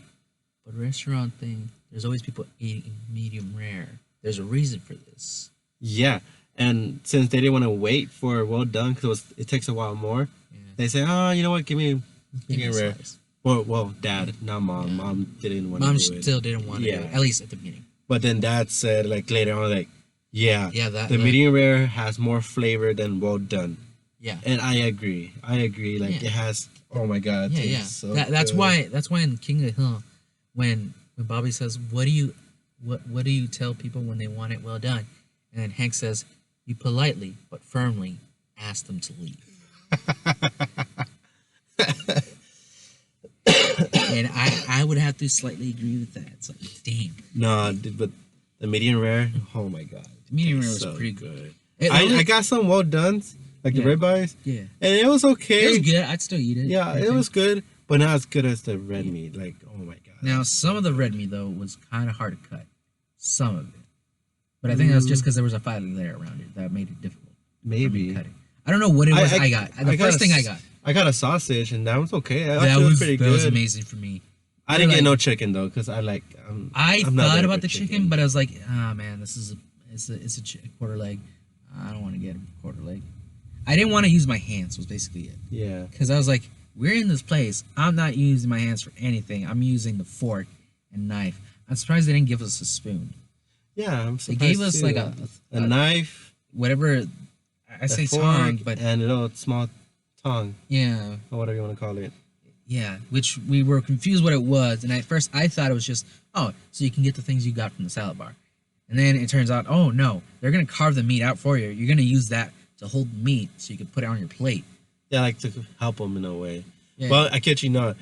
[SPEAKER 2] but restaurant thing, there's always people eating medium rare. There's a reason for this.
[SPEAKER 1] Yeah, and since they didn't want to wait for well done because it takes a while more, they say, oh, you know what, give me medium rare.
[SPEAKER 2] Slice.
[SPEAKER 1] Well, dad, not mom.
[SPEAKER 2] Yeah.
[SPEAKER 1] Mom didn't want to
[SPEAKER 2] Mom
[SPEAKER 1] do it.
[SPEAKER 2] still didn't want to do it, at least at the beginning.
[SPEAKER 1] But then dad said, like later on, like, yeah,
[SPEAKER 2] that
[SPEAKER 1] medium rare has more flavor than well done.
[SPEAKER 2] Yeah,
[SPEAKER 1] and I agree. Like it has. Oh my god.
[SPEAKER 2] Yeah.
[SPEAKER 1] So
[SPEAKER 2] that's
[SPEAKER 1] good.
[SPEAKER 2] why in King of the Hill, when Bobby says, what do you tell people when they want it well done? And Hank says, you politely but firmly ask them to leave. And I would have to slightly agree with that. It's like, dang.
[SPEAKER 1] No, but the medium rare. Oh my god.
[SPEAKER 2] The medium rare was
[SPEAKER 1] so
[SPEAKER 2] pretty good.
[SPEAKER 1] I got some well done, like the ribeyes.
[SPEAKER 2] Yeah.
[SPEAKER 1] And it was okay.
[SPEAKER 2] It was good. I'd still eat it.
[SPEAKER 1] Yeah, it was good, but not as good as the red meat. Like, oh my god.
[SPEAKER 2] Now, some of the red meat though was kind of hard to cut. Some of it, but I think that's just because there was a filing layer around it that made it difficult.
[SPEAKER 1] Maybe.
[SPEAKER 2] Cutting. I don't know what it was. I got the first thing I got.
[SPEAKER 1] I got a sausage, and that was okay.
[SPEAKER 2] That
[SPEAKER 1] was pretty good.
[SPEAKER 2] That was amazing for me.
[SPEAKER 1] I didn't get no chicken though, because I
[SPEAKER 2] thought about the chicken, but I was like, man, this is it's a quarter leg. I don't want to get a quarter leg. I didn't want to use my hands. Was basically it.
[SPEAKER 1] Yeah.
[SPEAKER 2] Because I was like, we're in this place. I'm not using my hands for anything. I'm using the fork and knife. I'm surprised they didn't give us a spoon.
[SPEAKER 1] Yeah, I'm
[SPEAKER 2] They
[SPEAKER 1] surprised.
[SPEAKER 2] gave us
[SPEAKER 1] too.
[SPEAKER 2] like
[SPEAKER 1] a knife,
[SPEAKER 2] whatever. I say
[SPEAKER 1] fork,
[SPEAKER 2] tongue, but
[SPEAKER 1] and a little small tongue,
[SPEAKER 2] yeah,
[SPEAKER 1] or whatever you want to call it.
[SPEAKER 2] yeah. Which we were confused what it was, and at first I thought it was just so you can get the things you got from the salad bar, and then it turns out oh no, they're gonna carve the meat out for you. You're gonna use that to hold the meat so you can put it on your plate.
[SPEAKER 1] Yeah, like to help them in a way.
[SPEAKER 2] Yeah.
[SPEAKER 1] Well, I kid you not.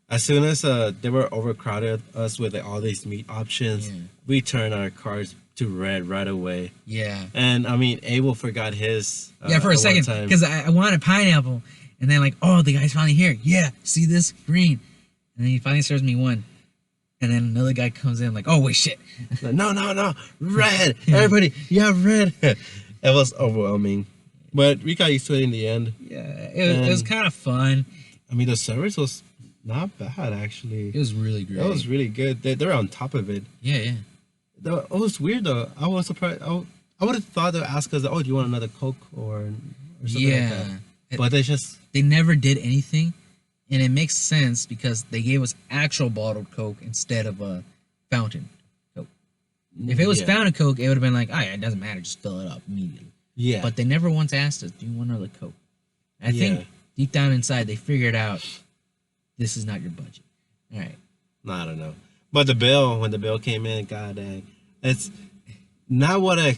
[SPEAKER 1] As soon as they were overcrowded us with like, all these meat options, we turned our cards to red right away.
[SPEAKER 2] Yeah.
[SPEAKER 1] And I mean, Abel forgot his.
[SPEAKER 2] For a second, because I wanted pineapple, and then like, oh, the guy's finally here. Yeah, see this green, and then he finally serves me one, and then another guy comes in like, oh wait, shit.
[SPEAKER 1] No, red. Everybody, yeah, red. It was overwhelming, but we got used to it in the end.
[SPEAKER 2] Yeah, it was kind of fun.
[SPEAKER 1] I mean, the service was not bad actually.
[SPEAKER 2] It was really great.
[SPEAKER 1] It was really good. They're on top of it.
[SPEAKER 2] Yeah.
[SPEAKER 1] It was weird though. I was surprised. I would have thought they'd ask us, "Oh, do you want another Coke or something like that?" But they
[SPEAKER 2] never did anything, and it makes sense because they gave us actual bottled Coke instead of a fountain Coke. If it was fountain Coke, it would have been like, "Oh, yeah, it doesn't matter, just fill it up immediately."
[SPEAKER 1] Yeah.
[SPEAKER 2] But they never once asked us, "Do you want another Coke?" I think deep down inside they figured out this is not your budget. All right.
[SPEAKER 1] I don't know. But when the bill came in, god dang, it's not what I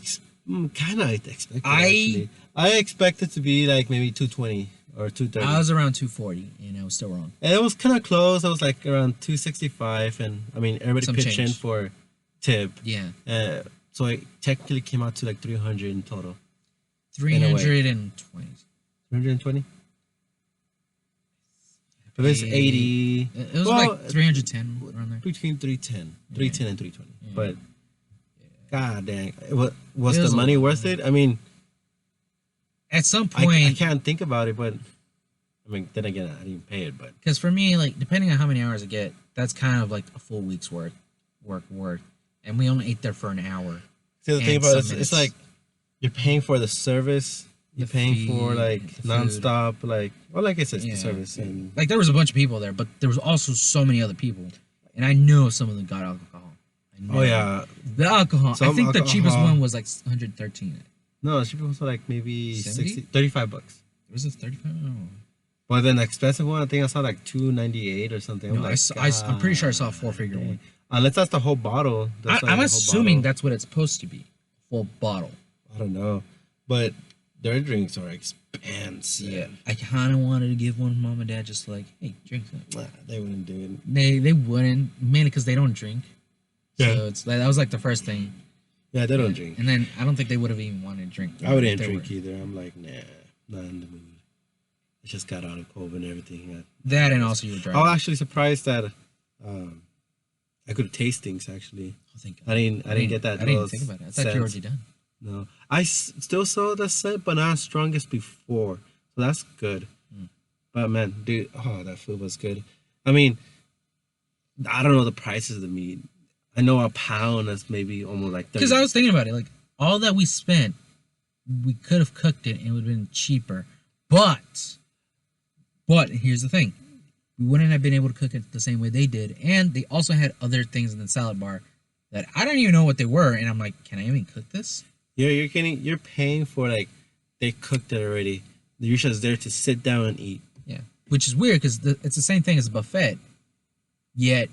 [SPEAKER 1] kind of expected. Actually, I expected to be like maybe 220 or 230.
[SPEAKER 2] I was around 240, and I was still wrong.
[SPEAKER 1] And it was kind of close. I was like around 265, and I mean everybody pitched in for tip.
[SPEAKER 2] Yeah.
[SPEAKER 3] So it technically came out to like 300 in total.
[SPEAKER 4] 320.
[SPEAKER 3] 320. If it's 80,
[SPEAKER 4] It was
[SPEAKER 3] well,
[SPEAKER 4] like 310 around there.
[SPEAKER 3] between 310, 310 and 320.
[SPEAKER 4] Yeah.
[SPEAKER 3] But god dang, was
[SPEAKER 4] It was
[SPEAKER 3] the
[SPEAKER 4] a
[SPEAKER 3] money
[SPEAKER 4] lot.
[SPEAKER 3] worth it? I mean,
[SPEAKER 4] At some
[SPEAKER 3] I
[SPEAKER 4] point,
[SPEAKER 3] can't think about it, but I mean, then again, I didn't pay it, but
[SPEAKER 4] because for me, like depending on how many hours I get, that's kind of like a full week's worth, and we only ate there for an hour.
[SPEAKER 3] see the thing
[SPEAKER 4] And
[SPEAKER 3] about it,
[SPEAKER 4] some
[SPEAKER 3] it's
[SPEAKER 4] minutes.
[SPEAKER 3] like you're paying for the service, you're
[SPEAKER 4] The
[SPEAKER 3] paying
[SPEAKER 4] fee,
[SPEAKER 3] for like
[SPEAKER 4] the food.
[SPEAKER 3] nonstop, like like I said, it's
[SPEAKER 4] Yeah.
[SPEAKER 3] the service, and
[SPEAKER 4] Like there was a bunch of people there, but there was also so many other people, and I know some of them got alcohol. I know
[SPEAKER 3] oh yeah,
[SPEAKER 4] the alcohol. I
[SPEAKER 3] Some
[SPEAKER 4] think the cheapest
[SPEAKER 3] alcohol.
[SPEAKER 4] one was like 113.
[SPEAKER 3] no, she was like maybe
[SPEAKER 4] 70?
[SPEAKER 3] 60, $35.
[SPEAKER 4] Was it 35? No,
[SPEAKER 3] But then the expensive one, I think I saw like $298 or something.
[SPEAKER 4] no, I'm pretty sure I saw a 4-figure
[SPEAKER 3] dang.
[SPEAKER 4] one.
[SPEAKER 3] Unless that's the whole bottle. That's like
[SPEAKER 4] I'm
[SPEAKER 3] the whole
[SPEAKER 4] assuming
[SPEAKER 3] bottle.
[SPEAKER 4] that's what it's supposed to be, full bottle.
[SPEAKER 3] I don't know, but their drinks are expensive.
[SPEAKER 4] Yeah, I kind of wanted to give one to mom and dad, just like, hey, drink that.
[SPEAKER 3] Nah, they wouldn't do it.
[SPEAKER 4] They wouldn't, mainly because they don't drink.
[SPEAKER 3] Yeah.
[SPEAKER 4] So it's like that was like the first thing.
[SPEAKER 3] Yeah, they don't drink.
[SPEAKER 4] And then I don't think they would have even wanted to drink.
[SPEAKER 3] I wouldn't
[SPEAKER 4] if they
[SPEAKER 3] drink
[SPEAKER 4] were.
[SPEAKER 3] either. I'm like, nah, not in the mood. I just got out of COVID and everything.
[SPEAKER 4] That and also you were
[SPEAKER 3] I
[SPEAKER 4] driving.
[SPEAKER 3] was actually surprised that I could taste things. Actually, I didn't get that.
[SPEAKER 4] I didn't
[SPEAKER 3] little
[SPEAKER 4] think about it. I thought you
[SPEAKER 3] sense.
[SPEAKER 4] were already done.
[SPEAKER 3] No, I still saw the scent, but not as strong as before. So that's good.
[SPEAKER 4] Mm.
[SPEAKER 3] But man, dude, oh, that food was good. I mean, I don't know the prices of the meat. I know a pound is maybe almost like 30.
[SPEAKER 4] Because I was thinking about it, like all that we spent, we could have cooked it and it would have been cheaper. But here's the thing: we wouldn't have been able to cook it the same way they did, and they also had other things in the salad bar that I don't even know what they were. And I'm like, can I even cook this?
[SPEAKER 3] You're paying for like they cooked it already. You're just there to sit down and eat.
[SPEAKER 4] Yeah, which is weird because it's the same thing as a buffet, yet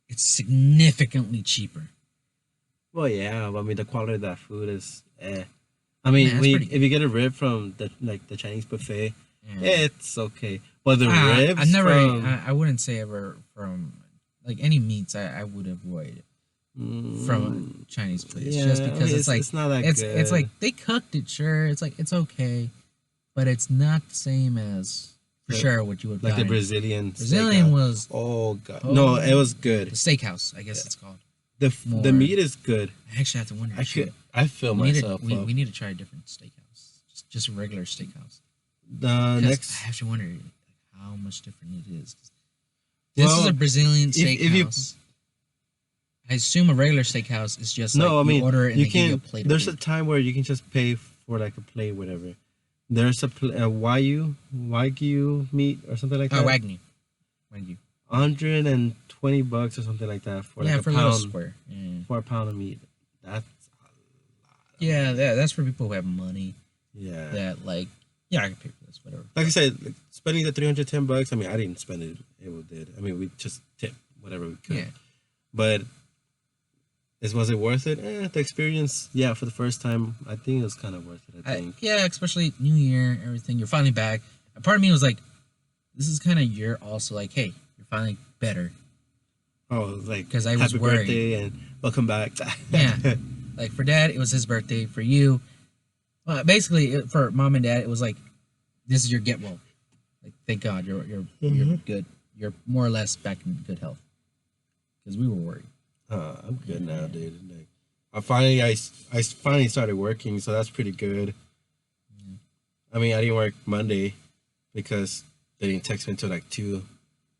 [SPEAKER 4] it's significantly cheaper.
[SPEAKER 3] Well, yeah, but I mean the quality of that food is I mean,
[SPEAKER 4] Yeah, it's pretty
[SPEAKER 3] if you get a rib from the Chinese buffet,
[SPEAKER 4] Yeah.
[SPEAKER 3] it's okay. But the ribs,
[SPEAKER 4] I never.
[SPEAKER 3] from,
[SPEAKER 4] I wouldn't say ever from like any meats. I would avoid from a Chinese place just because
[SPEAKER 3] I mean,
[SPEAKER 4] it's like
[SPEAKER 3] it's not that
[SPEAKER 4] it's
[SPEAKER 3] good.
[SPEAKER 4] it's like they cooked it. Sure, it's like it's okay, but it's not the same as for sure what you would
[SPEAKER 3] like the
[SPEAKER 4] gotten.
[SPEAKER 3] Brazilian.
[SPEAKER 4] Brazilian
[SPEAKER 3] steakhouse.
[SPEAKER 4] was
[SPEAKER 3] Oh god,
[SPEAKER 4] Oh.
[SPEAKER 3] no, it was
[SPEAKER 4] the
[SPEAKER 3] good.
[SPEAKER 4] steakhouse. I guess it's called.
[SPEAKER 3] The
[SPEAKER 4] More-
[SPEAKER 3] meat is good.
[SPEAKER 4] I actually have to wonder.
[SPEAKER 3] I feel
[SPEAKER 4] we need,
[SPEAKER 3] myself.
[SPEAKER 4] we,
[SPEAKER 3] up.
[SPEAKER 4] we need to try a different steakhouse. Just a regular steakhouse.
[SPEAKER 3] The
[SPEAKER 4] 'Cause
[SPEAKER 3] next,
[SPEAKER 4] I have to wonder how much different it is. This is
[SPEAKER 3] Well,
[SPEAKER 4] a Brazilian steakhouse.
[SPEAKER 3] if you-
[SPEAKER 4] I assume a regular steakhouse is just
[SPEAKER 3] no,
[SPEAKER 4] like
[SPEAKER 3] I mean
[SPEAKER 4] you order it and
[SPEAKER 3] you
[SPEAKER 4] they give you a
[SPEAKER 3] can.
[SPEAKER 4] plate.
[SPEAKER 3] There's
[SPEAKER 4] of
[SPEAKER 3] a
[SPEAKER 4] food.
[SPEAKER 3] time where you can just pay for like a plate, whatever. There's a wagyu meat or something like that.
[SPEAKER 4] Wagyu.
[SPEAKER 3] $120 or something like that for
[SPEAKER 4] Yeah,
[SPEAKER 3] like
[SPEAKER 4] for
[SPEAKER 3] a
[SPEAKER 4] a little
[SPEAKER 3] pound,
[SPEAKER 4] square. Yeah.
[SPEAKER 3] for a pound of meat. That's
[SPEAKER 4] Yeah, that's for people who have money.
[SPEAKER 3] yeah.
[SPEAKER 4] That like, yeah, I can pay for this, whatever.
[SPEAKER 3] Like I said, like, spending the $310. I mean, I didn't spend it. It did. I mean, we just tipped whatever we could.
[SPEAKER 4] Yeah.
[SPEAKER 3] But was it worth it? The experience, yeah, for the first time, I think it was kind of worth it. I think.
[SPEAKER 4] Yeah, especially New Year, everything. You're finally back. And part of me was like, this is kind of you're also like, hey, you're finally better.
[SPEAKER 3] Oh, it was like
[SPEAKER 4] 'Cause I was
[SPEAKER 3] happy
[SPEAKER 4] worried.
[SPEAKER 3] birthday and welcome back.
[SPEAKER 4] Yeah. Like for dad, it was his birthday. For you, basically for mom and dad, it was like, this is your get well. Like thank God you're good. You're more or less back in good health. Because we were worried.
[SPEAKER 3] I'm good now, dude. Like, I finally started working, so that's pretty good.
[SPEAKER 4] Yeah.
[SPEAKER 3] I mean, I didn't work Monday because they didn't text me until like 2,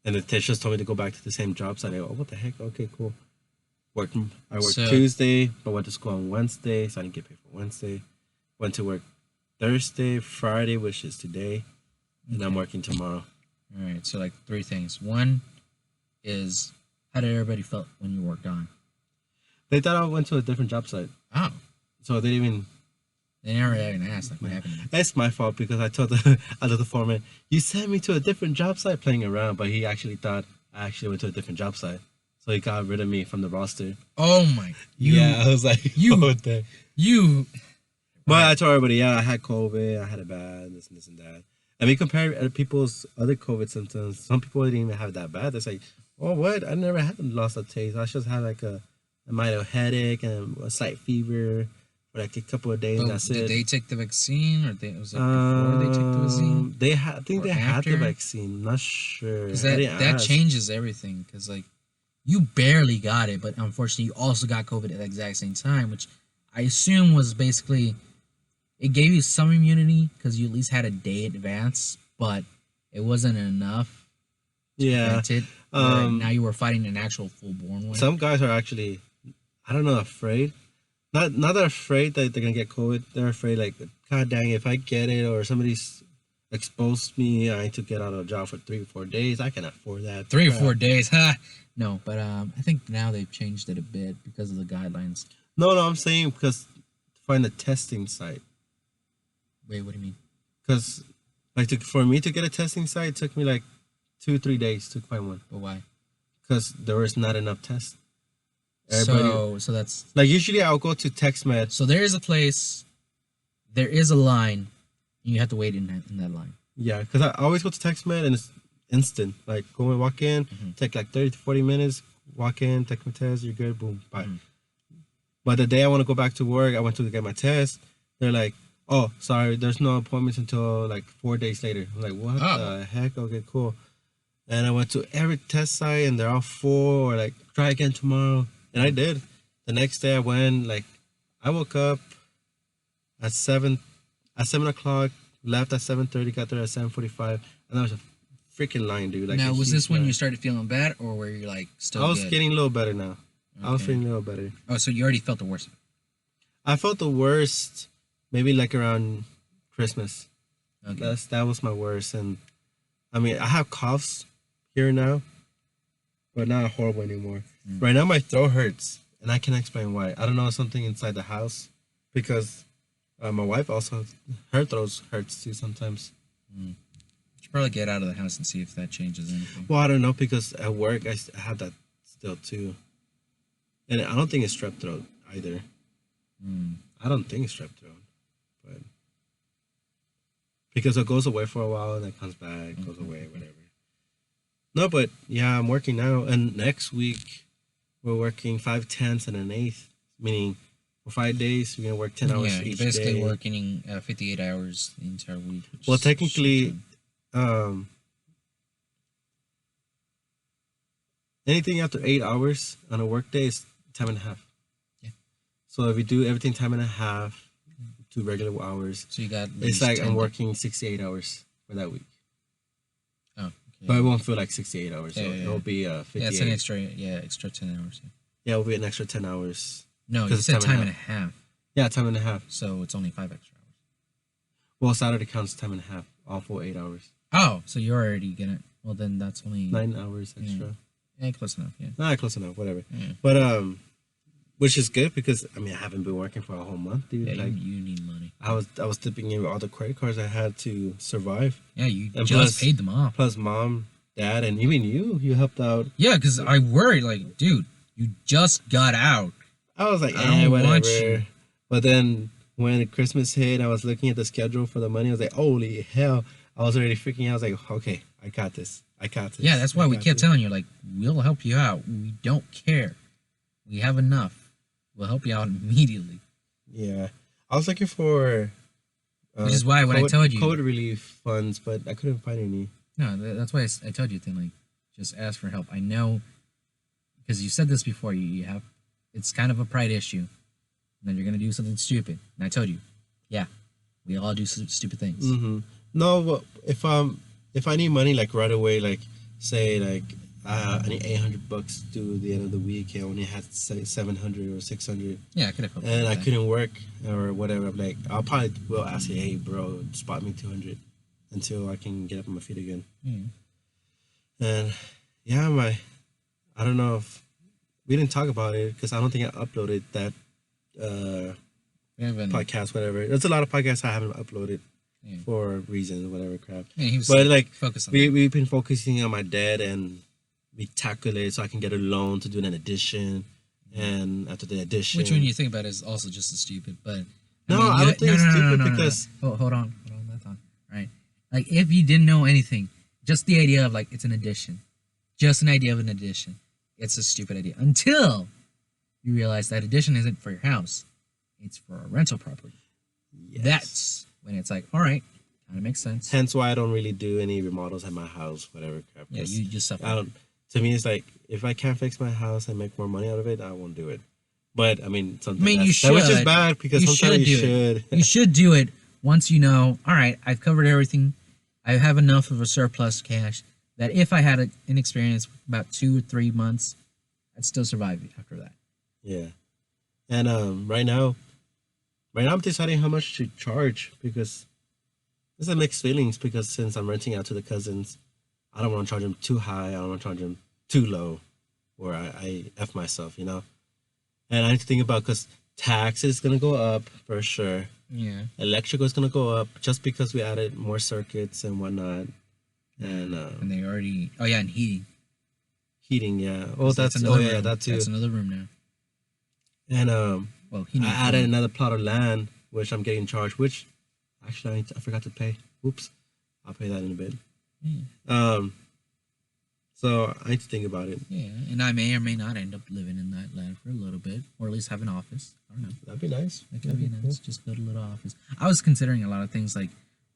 [SPEAKER 3] and the teachers told me to go back to the same job site. I go, oh, what the heck? Okay, cool. I worked
[SPEAKER 4] So-
[SPEAKER 3] Tuesday, but went to school on Wednesday, so I didn't get paid for Wednesday. Went to work Thursday, Friday, which is today, and I'm
[SPEAKER 4] Okay.
[SPEAKER 3] working tomorrow.
[SPEAKER 4] All right. So like 3 things. One is how did everybody felt when you worked on?
[SPEAKER 3] They thought I went to a different job site,
[SPEAKER 4] Oh,
[SPEAKER 3] so they didn't even.
[SPEAKER 4] they never even asked like what happened.
[SPEAKER 3] It's my fault because I told the foreman, you sent me to a different job site playing around, but he actually thought I actually went to a different job site. So he got rid of me from the roster.
[SPEAKER 4] Oh my!
[SPEAKER 3] I was like,
[SPEAKER 4] you-
[SPEAKER 3] what the?
[SPEAKER 4] You.
[SPEAKER 3] But I told everybody, yeah, I had COVID, I had it bad, this and that. And we compared other people's other COVID symptoms. Some people didn't even have that bad. They're like, oh, what? I never had lost of taste. I just had like a a mild headache and a slight fever for like a couple of days.
[SPEAKER 4] But
[SPEAKER 3] That's
[SPEAKER 4] did
[SPEAKER 3] it.
[SPEAKER 4] they take the vaccine, or was it before they took the vaccine?
[SPEAKER 3] I think
[SPEAKER 4] Or
[SPEAKER 3] they had the
[SPEAKER 4] after?
[SPEAKER 3] vaccine. I'm not sure.
[SPEAKER 4] Because
[SPEAKER 3] I didn't
[SPEAKER 4] that
[SPEAKER 3] ask.
[SPEAKER 4] changes everything. Because like you barely got it, but unfortunately you also got COVID at the exact same time, which I assume was basically it gave you some immunity because you at least had a day advance, but it wasn't enough to
[SPEAKER 3] Yeah.
[SPEAKER 4] prevent it. Where
[SPEAKER 3] Um,
[SPEAKER 4] now you were fighting an actual full born one.
[SPEAKER 3] Some guys are actually, I don't know, afraid. Not that afraid that they're gonna get COVID. They're afraid like, God dang, if I get it or somebody's exposed me, I need to get out of a job for 3 or 4 days. I can afford that.
[SPEAKER 4] 3 or
[SPEAKER 3] crap.
[SPEAKER 4] 4 days, huh? No, but I think now they've changed it a bit because of the guidelines.
[SPEAKER 3] No, I'm saying because to find a testing site.
[SPEAKER 4] Wait, what do you mean?
[SPEAKER 3] Because like for me to get a testing site, it took me like 2-3 days to find one.
[SPEAKER 4] But why?
[SPEAKER 3] Because there was not enough tests.
[SPEAKER 4] So that's
[SPEAKER 3] Like usually I'll go to TextMed.
[SPEAKER 4] so there is a place, there is a line, and you have to wait in that line.
[SPEAKER 3] Yeah, because I always go to TextMed and it's instant. Like go and walk in,
[SPEAKER 4] Mhm.
[SPEAKER 3] take like 30 to 40 minutes, walk in, take my test, you're good, boom, bye.
[SPEAKER 4] Mhm.
[SPEAKER 3] But the day I want to go back to work, I went to get my test. They're like, oh, sorry, there's no appointments until like 4 days later. I'm like, what
[SPEAKER 4] Oh.
[SPEAKER 3] the heck? Okay, cool. And I went to every test site and they're all full or like, try again tomorrow. And I did. The next day I went, like, I woke up at 7 o'clock, left at 7:30, got there at 7:45, and that was a freaking line, dude. Like
[SPEAKER 4] now,
[SPEAKER 3] a
[SPEAKER 4] was
[SPEAKER 3] huge
[SPEAKER 4] this when
[SPEAKER 3] line.
[SPEAKER 4] you started feeling bad, or were you like still
[SPEAKER 3] I was
[SPEAKER 4] good?
[SPEAKER 3] getting a little better now. I was
[SPEAKER 4] Okay.
[SPEAKER 3] feeling a little better.
[SPEAKER 4] Oh, so you already felt the worst of it.
[SPEAKER 3] I felt the worst maybe like around Christmas.
[SPEAKER 4] Okay.
[SPEAKER 3] That was my worst. And I mean, I have coughs here and now, but not horrible anymore.
[SPEAKER 4] Mm.
[SPEAKER 3] Right now, my throat hurts, and I can't explain why. I don't know, something inside the house, because my wife also, her throat hurts too sometimes.
[SPEAKER 4] You should probably get out of the house and see if that changes anything.
[SPEAKER 3] Well, I don't know, because at work I have that still too, and I don't think it's strep throat either.
[SPEAKER 4] Mm.
[SPEAKER 3] I don't think it's strep throat, but because it goes away for a while and then comes back, goes away, whatever. No, but yeah, I'm working now, and next week we're working 5 tenths and an eighth, meaning for 5 days we're gonna work 10 hours
[SPEAKER 4] Yeah, you're
[SPEAKER 3] each
[SPEAKER 4] basically
[SPEAKER 3] day.
[SPEAKER 4] working 58 hours the entire week. which
[SPEAKER 3] Well,
[SPEAKER 4] is
[SPEAKER 3] technically,
[SPEAKER 4] shit ton.
[SPEAKER 3] Anything after 8 hours on a work day is time and a half.
[SPEAKER 4] Yeah.
[SPEAKER 3] So if we do everything time and a half, 2 regular hours,
[SPEAKER 4] So you got. at
[SPEAKER 3] it's
[SPEAKER 4] least
[SPEAKER 3] like
[SPEAKER 4] 10
[SPEAKER 3] I'm working 68 hours for that week.
[SPEAKER 4] Oh, okay.
[SPEAKER 3] But it won't feel like 68 hours.
[SPEAKER 4] Yeah,
[SPEAKER 3] So
[SPEAKER 4] yeah,
[SPEAKER 3] it'll be 58.
[SPEAKER 4] Yeah, it's an extra 10 hours. Yeah.
[SPEAKER 3] Yeah, it'll be an extra 10 hours.
[SPEAKER 4] No, you
[SPEAKER 3] 'Cause it's
[SPEAKER 4] said
[SPEAKER 3] time
[SPEAKER 4] time
[SPEAKER 3] and
[SPEAKER 4] and a half,
[SPEAKER 3] Yeah, time and a half.
[SPEAKER 4] so it's only 5 extra hours.
[SPEAKER 3] Well, Saturday counts time and a half, all full 8 hours.
[SPEAKER 4] Oh, so you're already gonna. Well, then that's only
[SPEAKER 3] 9 hours extra.
[SPEAKER 4] Yeah, close enough. Yeah.
[SPEAKER 3] Not close enough, whatever.
[SPEAKER 4] Yeah.
[SPEAKER 3] But which is good because I mean I haven't been working for a whole month, dude.
[SPEAKER 4] Yeah,
[SPEAKER 3] Like
[SPEAKER 4] you need money.
[SPEAKER 3] I was dipping in all the credit cards I had to survive.
[SPEAKER 4] Yeah, you
[SPEAKER 3] And
[SPEAKER 4] just
[SPEAKER 3] plus-
[SPEAKER 4] paid them off.
[SPEAKER 3] Plus mom, dad, and even you helped out.
[SPEAKER 4] Yeah, because I worried, like, dude, you just got out.
[SPEAKER 3] I was like,
[SPEAKER 4] I don't
[SPEAKER 3] whatever.
[SPEAKER 4] want you.
[SPEAKER 3] But then when Christmas hit, I was looking at the schedule for the money. I was like, holy hell! I was already freaking out. I was like, okay, I got this. I got this.
[SPEAKER 4] Yeah, that's why
[SPEAKER 3] I
[SPEAKER 4] we
[SPEAKER 3] got
[SPEAKER 4] kept
[SPEAKER 3] this.
[SPEAKER 4] telling you, like, we'll help you out. We don't care. We have enough. We'll help you out immediately.
[SPEAKER 3] Yeah, I was looking for.
[SPEAKER 4] Which is why when I told you-
[SPEAKER 3] COVID relief funds, but I couldn't find any.
[SPEAKER 4] No, that's why I told you to, like, just ask for help. I know, because you said this before, you have, it's kind of a pride issue. And then you're going to do something stupid. And I told you, yeah, we all do stupid things.
[SPEAKER 3] Mm-hmm. No, but if I need money like right away, like say like I need $800 to the end of the week, I only had say 700 or 600,
[SPEAKER 4] Yeah, I could have helped you
[SPEAKER 3] and
[SPEAKER 4] with
[SPEAKER 3] I
[SPEAKER 4] that.
[SPEAKER 3] couldn't work or whatever. I'm like, I'll probably will ask you, hey bro, spot me 200 until I can get up on my feet again.
[SPEAKER 4] Yeah.
[SPEAKER 3] And yeah, I don't know if we didn't talk about it because I don't think I uploaded that
[SPEAKER 4] We haven't,
[SPEAKER 3] podcast, whatever. There's a lot of podcasts I haven't uploaded
[SPEAKER 4] Yeah.
[SPEAKER 3] for reasons, whatever crap.
[SPEAKER 4] yeah, he was
[SPEAKER 3] But like
[SPEAKER 4] focused on
[SPEAKER 3] we've been focusing on my dad, and we calculate so I can get a loan to do an addition, and after the addition,
[SPEAKER 4] which, when you think about it, is also just as stupid. But
[SPEAKER 3] No, I don't think it's stupid because-
[SPEAKER 4] hold on, that's on. Right, like if you didn't know anything, just the idea of like it's an addition, just an idea of an addition, it's a stupid idea until you realize that addition isn't for your house; it's for a rental property.
[SPEAKER 3] Yes.
[SPEAKER 4] That's when it's like, all right, kind of makes sense.
[SPEAKER 3] Hence why I don't really do any remodels at my house, whatever crap.
[SPEAKER 4] Yeah,
[SPEAKER 3] 'cause
[SPEAKER 4] you just suffer.
[SPEAKER 3] I don't. To me, it's like if I can't fix my house and make more money out of it, I won't do it. But I mean, sometimes
[SPEAKER 4] I mean, you
[SPEAKER 3] which is
[SPEAKER 4] should.
[SPEAKER 3] bad because
[SPEAKER 4] You
[SPEAKER 3] sometimes you
[SPEAKER 4] should do
[SPEAKER 3] should.
[SPEAKER 4] You should do it once you know, all right, I've covered everything. I have enough of a surplus cash that if I had an experience about 2 or 3 months, I'd still survive after that.
[SPEAKER 3] Yeah, and right now I'm deciding how much to charge because there's a mixed feelings because since I'm renting out to the cousins, I don't want to charge them too high. I don't want to charge them too low, where I f myself, you know. And I need to think about because tax is gonna go up for sure.
[SPEAKER 4] Yeah.
[SPEAKER 3] Electrical is gonna go up just because we added more circuits and whatnot, and
[SPEAKER 4] And they already. Oh yeah, and heating.
[SPEAKER 3] heating. Yeah. Oh, that's
[SPEAKER 4] another
[SPEAKER 3] yeah,
[SPEAKER 4] room.
[SPEAKER 3] that too.
[SPEAKER 4] That's another room now.
[SPEAKER 3] And
[SPEAKER 4] Well, heating.
[SPEAKER 3] I added another plot of land which I'm getting charged, which actually I forgot to pay. Oops, I'll pay that in a bit.
[SPEAKER 4] Yeah.
[SPEAKER 3] So I need to think about it.
[SPEAKER 4] Yeah, and I may or may not end up living in that land for a little bit, or at least have an office. I don't know.
[SPEAKER 3] That'd be nice.
[SPEAKER 4] That could be nice. Just build a little office. I was considering a lot of things like,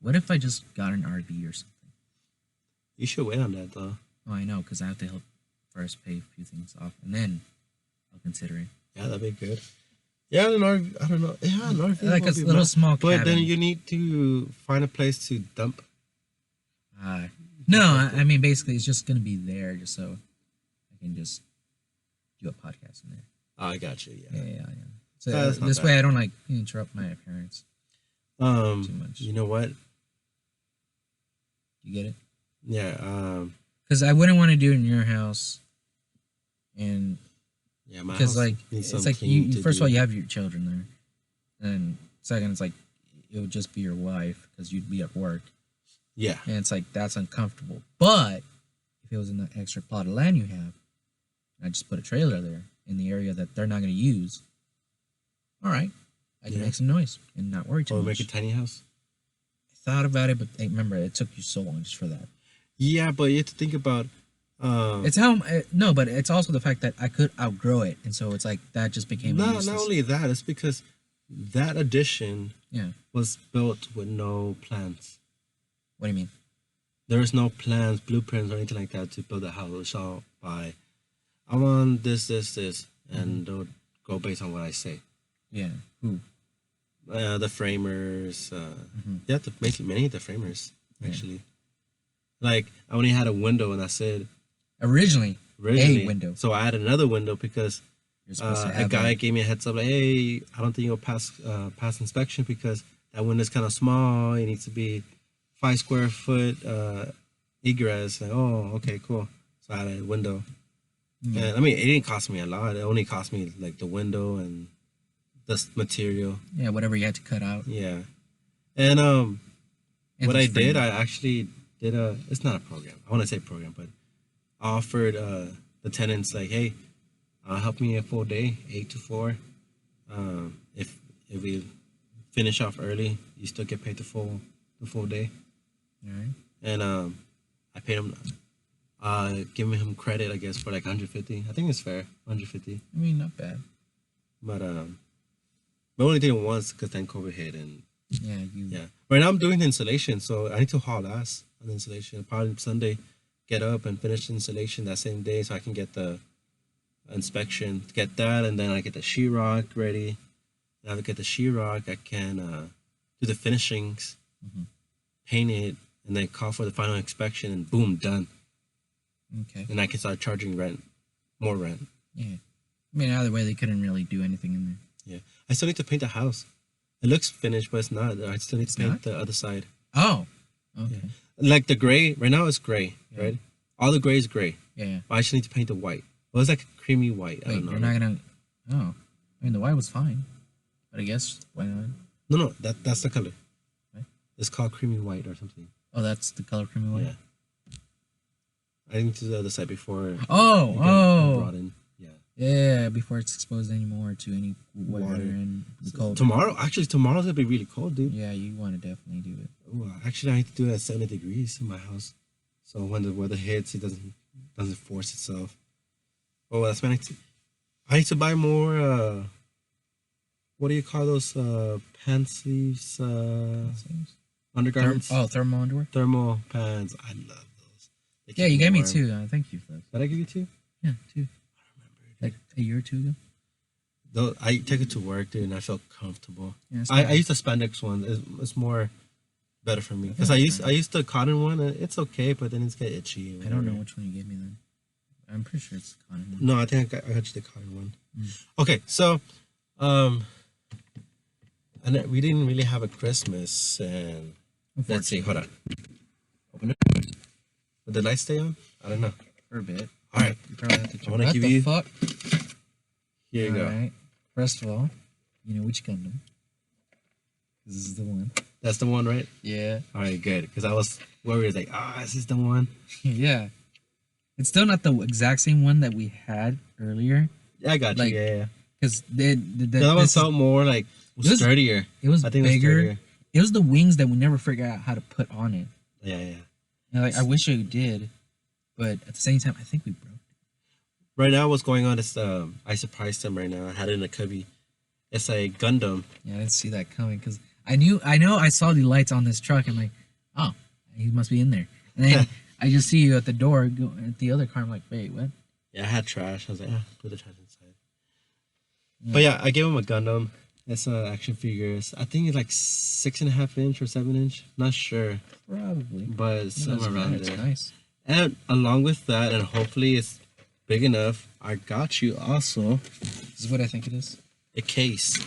[SPEAKER 4] what if I just got an RV or something?
[SPEAKER 3] You should wait on that though.
[SPEAKER 4] Oh, I know, because I have to help first pay a few things off, and then I'll consider it.
[SPEAKER 3] Yeah, that'd be good. Yeah, an RV. I don't know. Yeah, an RV.
[SPEAKER 4] Like a
[SPEAKER 3] would be
[SPEAKER 4] little
[SPEAKER 3] nice.
[SPEAKER 4] small
[SPEAKER 3] But
[SPEAKER 4] cabin.
[SPEAKER 3] then you need to find a place to dump.
[SPEAKER 4] No, I mean, basically, it's just going to be there just so I can just do a podcast in there.
[SPEAKER 3] Oh, I got you. Yeah.
[SPEAKER 4] Yeah. So
[SPEAKER 3] That's not
[SPEAKER 4] this
[SPEAKER 3] bad.
[SPEAKER 4] way I don't, like, interrupt my appearance too much.
[SPEAKER 3] You know what?
[SPEAKER 4] You get it?
[SPEAKER 3] Yeah.
[SPEAKER 4] Because I wouldn't want to do it in your house. And
[SPEAKER 3] Yeah. My
[SPEAKER 4] because
[SPEAKER 3] house
[SPEAKER 4] like
[SPEAKER 3] needs
[SPEAKER 4] it's
[SPEAKER 3] some
[SPEAKER 4] like
[SPEAKER 3] cleaning
[SPEAKER 4] you
[SPEAKER 3] to
[SPEAKER 4] first of
[SPEAKER 3] do.
[SPEAKER 4] all you have your children there, and second it's like it would just be your wife because you'd be at work,
[SPEAKER 3] Yeah.
[SPEAKER 4] and it's like that's uncomfortable. But if it was in the extra plot of land you have, I just put a trailer there in the area that they're not going to use. All right, I can
[SPEAKER 3] Yeah.
[SPEAKER 4] make some noise and not worry too
[SPEAKER 3] Or
[SPEAKER 4] much.
[SPEAKER 3] make a tiny house.
[SPEAKER 4] I thought about it, but hey, remember it took you so long just for that.
[SPEAKER 3] Yeah, but you have to think about.
[SPEAKER 4] It's how no, but it's also the fact that I could outgrow it, and so it's like that just became
[SPEAKER 3] not
[SPEAKER 4] useless.
[SPEAKER 3] only that, it's because that addition
[SPEAKER 4] Yeah.
[SPEAKER 3] was built with no plans.
[SPEAKER 4] What do you mean?
[SPEAKER 3] There is no plans, blueprints, or anything like that to build a house. It's all by, I want this, and they'll go based on what I say.
[SPEAKER 4] Yeah. Who?
[SPEAKER 3] The framers,
[SPEAKER 4] Mhm.
[SPEAKER 3] yeah, basically many of the framers
[SPEAKER 4] Yeah.
[SPEAKER 3] actually. Like I only had a window, and I said
[SPEAKER 4] Originally,
[SPEAKER 3] originally,
[SPEAKER 4] window.
[SPEAKER 3] So I had another window because
[SPEAKER 4] you're supposed to
[SPEAKER 3] a
[SPEAKER 4] have
[SPEAKER 3] guy
[SPEAKER 4] a-
[SPEAKER 3] gave me a heads up, like, hey, I don't think you'll pass inspection because that window's kind of small. It needs to be 5 square foot egress. Like, oh, okay, cool. So I had a window.
[SPEAKER 4] Yeah.
[SPEAKER 3] And I mean, it didn't cost me a lot. It only cost me like the window and the material.
[SPEAKER 4] Yeah, whatever you had to cut out.
[SPEAKER 3] Yeah. And
[SPEAKER 4] And
[SPEAKER 3] what
[SPEAKER 4] the
[SPEAKER 3] I did,
[SPEAKER 4] frame.
[SPEAKER 3] I actually did it's not a program. I want to say program, but I offered the tenants like, hey, help me a full day, 8 to 4. If we finish off early, you still get paid the full day.
[SPEAKER 4] All right.
[SPEAKER 3] And I paid him, giving him credit, I guess, for like 150. I think it's fair, 150.
[SPEAKER 4] I mean, not bad.
[SPEAKER 3] But only did it once because then COVID hit, and
[SPEAKER 4] Yeah, you.
[SPEAKER 3] yeah. Right now I'm doing the installation, so I need to haul ass on the installation. Probably Sunday, get up and finish the installation that same day, so I can get the inspection, get that, and then I get the sheetrock ready. And after I get the sheetrock, I can do the finishings,
[SPEAKER 4] Mhm.
[SPEAKER 3] paint it, and then call for the final inspection, and boom, done.
[SPEAKER 4] Okay.
[SPEAKER 3] And I can start charging more rent.
[SPEAKER 4] Yeah. I mean, either way, they couldn't really do anything in there.
[SPEAKER 3] Yeah, I still need to paint the house. It looks finished, but it's not. I still need
[SPEAKER 4] It's
[SPEAKER 3] to paint
[SPEAKER 4] not?
[SPEAKER 3] the other side.
[SPEAKER 4] Oh. Okay.
[SPEAKER 3] Like the gray, right now it's gray,
[SPEAKER 4] Yeah.
[SPEAKER 3] right? All the gray is gray.
[SPEAKER 4] Yeah.
[SPEAKER 3] But I just need to paint the white. Well, it's like a creamy white. I
[SPEAKER 4] Wait,
[SPEAKER 3] don't know.
[SPEAKER 4] you're not gonna. Oh. I mean, the white was fine, but I guess why not?
[SPEAKER 3] No, that's the color.
[SPEAKER 4] Right.
[SPEAKER 3] It's called creamy white or something.
[SPEAKER 4] Oh, that's the color creamy white.
[SPEAKER 3] Yeah. I need to do the other side before. it
[SPEAKER 4] Oh.
[SPEAKER 3] get
[SPEAKER 4] Oh.
[SPEAKER 3] brought in. Yeah.
[SPEAKER 4] Yeah. Before it's exposed anymore to any water
[SPEAKER 3] Water.
[SPEAKER 4] and the
[SPEAKER 3] So
[SPEAKER 4] cold.
[SPEAKER 3] tomorrow's gonna be really cold, dude.
[SPEAKER 4] Yeah, you want to definitely do it.
[SPEAKER 3] Ooh, actually, I need to do it at 70 degrees in my house, so when the weather hits, it doesn't force itself. Oh, that's when I need to buy more. What do you call those? Pants sleeves. Undergarments.
[SPEAKER 4] Thermal underwear.
[SPEAKER 3] Thermal pants. I love those. They
[SPEAKER 4] Yeah,
[SPEAKER 3] keep
[SPEAKER 4] you gave me
[SPEAKER 3] warm.
[SPEAKER 4] 2. Thank you for that.
[SPEAKER 3] Did I give you 2?
[SPEAKER 4] Yeah, 2. Like a year or 2 ago.
[SPEAKER 3] Though I take it to work, dude, and I feel comfortable.
[SPEAKER 4] Yeah, it's
[SPEAKER 3] I
[SPEAKER 4] nice.
[SPEAKER 3] use the spandex one. It's more better for me because
[SPEAKER 4] Yeah,
[SPEAKER 3] I used the cotton one. And it's okay, but then it's get itchy.
[SPEAKER 4] I don't know which one you gave me then. I'm pretty sure it's cotton one.
[SPEAKER 3] No, I think I got you the cotton one.
[SPEAKER 4] Mm.
[SPEAKER 3] Okay, so and we didn't really have a Christmas, and let's see. Hold on. Open it. Would the light stay on? I don't know.
[SPEAKER 4] For a bit.
[SPEAKER 3] All right.
[SPEAKER 4] You probably have to
[SPEAKER 3] I wanna
[SPEAKER 4] what
[SPEAKER 3] give
[SPEAKER 4] the
[SPEAKER 3] you-
[SPEAKER 4] fuck?
[SPEAKER 3] Here you go.
[SPEAKER 4] Alright. First of all, you know which Gundam. This is the one.
[SPEAKER 3] That's the one, right?
[SPEAKER 4] Yeah.
[SPEAKER 3] All right, good. Because I was worried, like, is this the one?
[SPEAKER 4] Yeah. It's still not the exact same one that we had earlier.
[SPEAKER 3] Yeah, I got
[SPEAKER 4] Like,
[SPEAKER 3] you. Yeah.
[SPEAKER 4] Because
[SPEAKER 3] The other one felt more like
[SPEAKER 4] It was-
[SPEAKER 3] sturdier.
[SPEAKER 4] it was
[SPEAKER 3] I think it was
[SPEAKER 4] bigger.
[SPEAKER 3] sturdier.
[SPEAKER 4] It was the wings that we never figured out how to put on it.
[SPEAKER 3] Yeah, yeah.
[SPEAKER 4] And like I wish I did, but at the same time, I think we broke.
[SPEAKER 3] Right now, what's going on is I surprised them right now. I had it in a cubby. It's a Gundam.
[SPEAKER 4] Yeah, I didn't see that coming because I saw the lights on this truck. I'm like, oh, he must be in there. And then I just see you at the door go at the other car. I'm like, wait, what?
[SPEAKER 3] Yeah, I had trash. I was like, put the trash inside.
[SPEAKER 4] Yeah.
[SPEAKER 3] But yeah, I gave him a Gundam. It's action figures. I think it's like 6.5 inch or 7 inch. Not sure,
[SPEAKER 4] Probably.
[SPEAKER 3] but it's somewhere around
[SPEAKER 4] It's
[SPEAKER 3] there.
[SPEAKER 4] nice.
[SPEAKER 3] And along with that, and hopefully it's big enough, I got you also
[SPEAKER 4] This is what I think it is.
[SPEAKER 3] a case.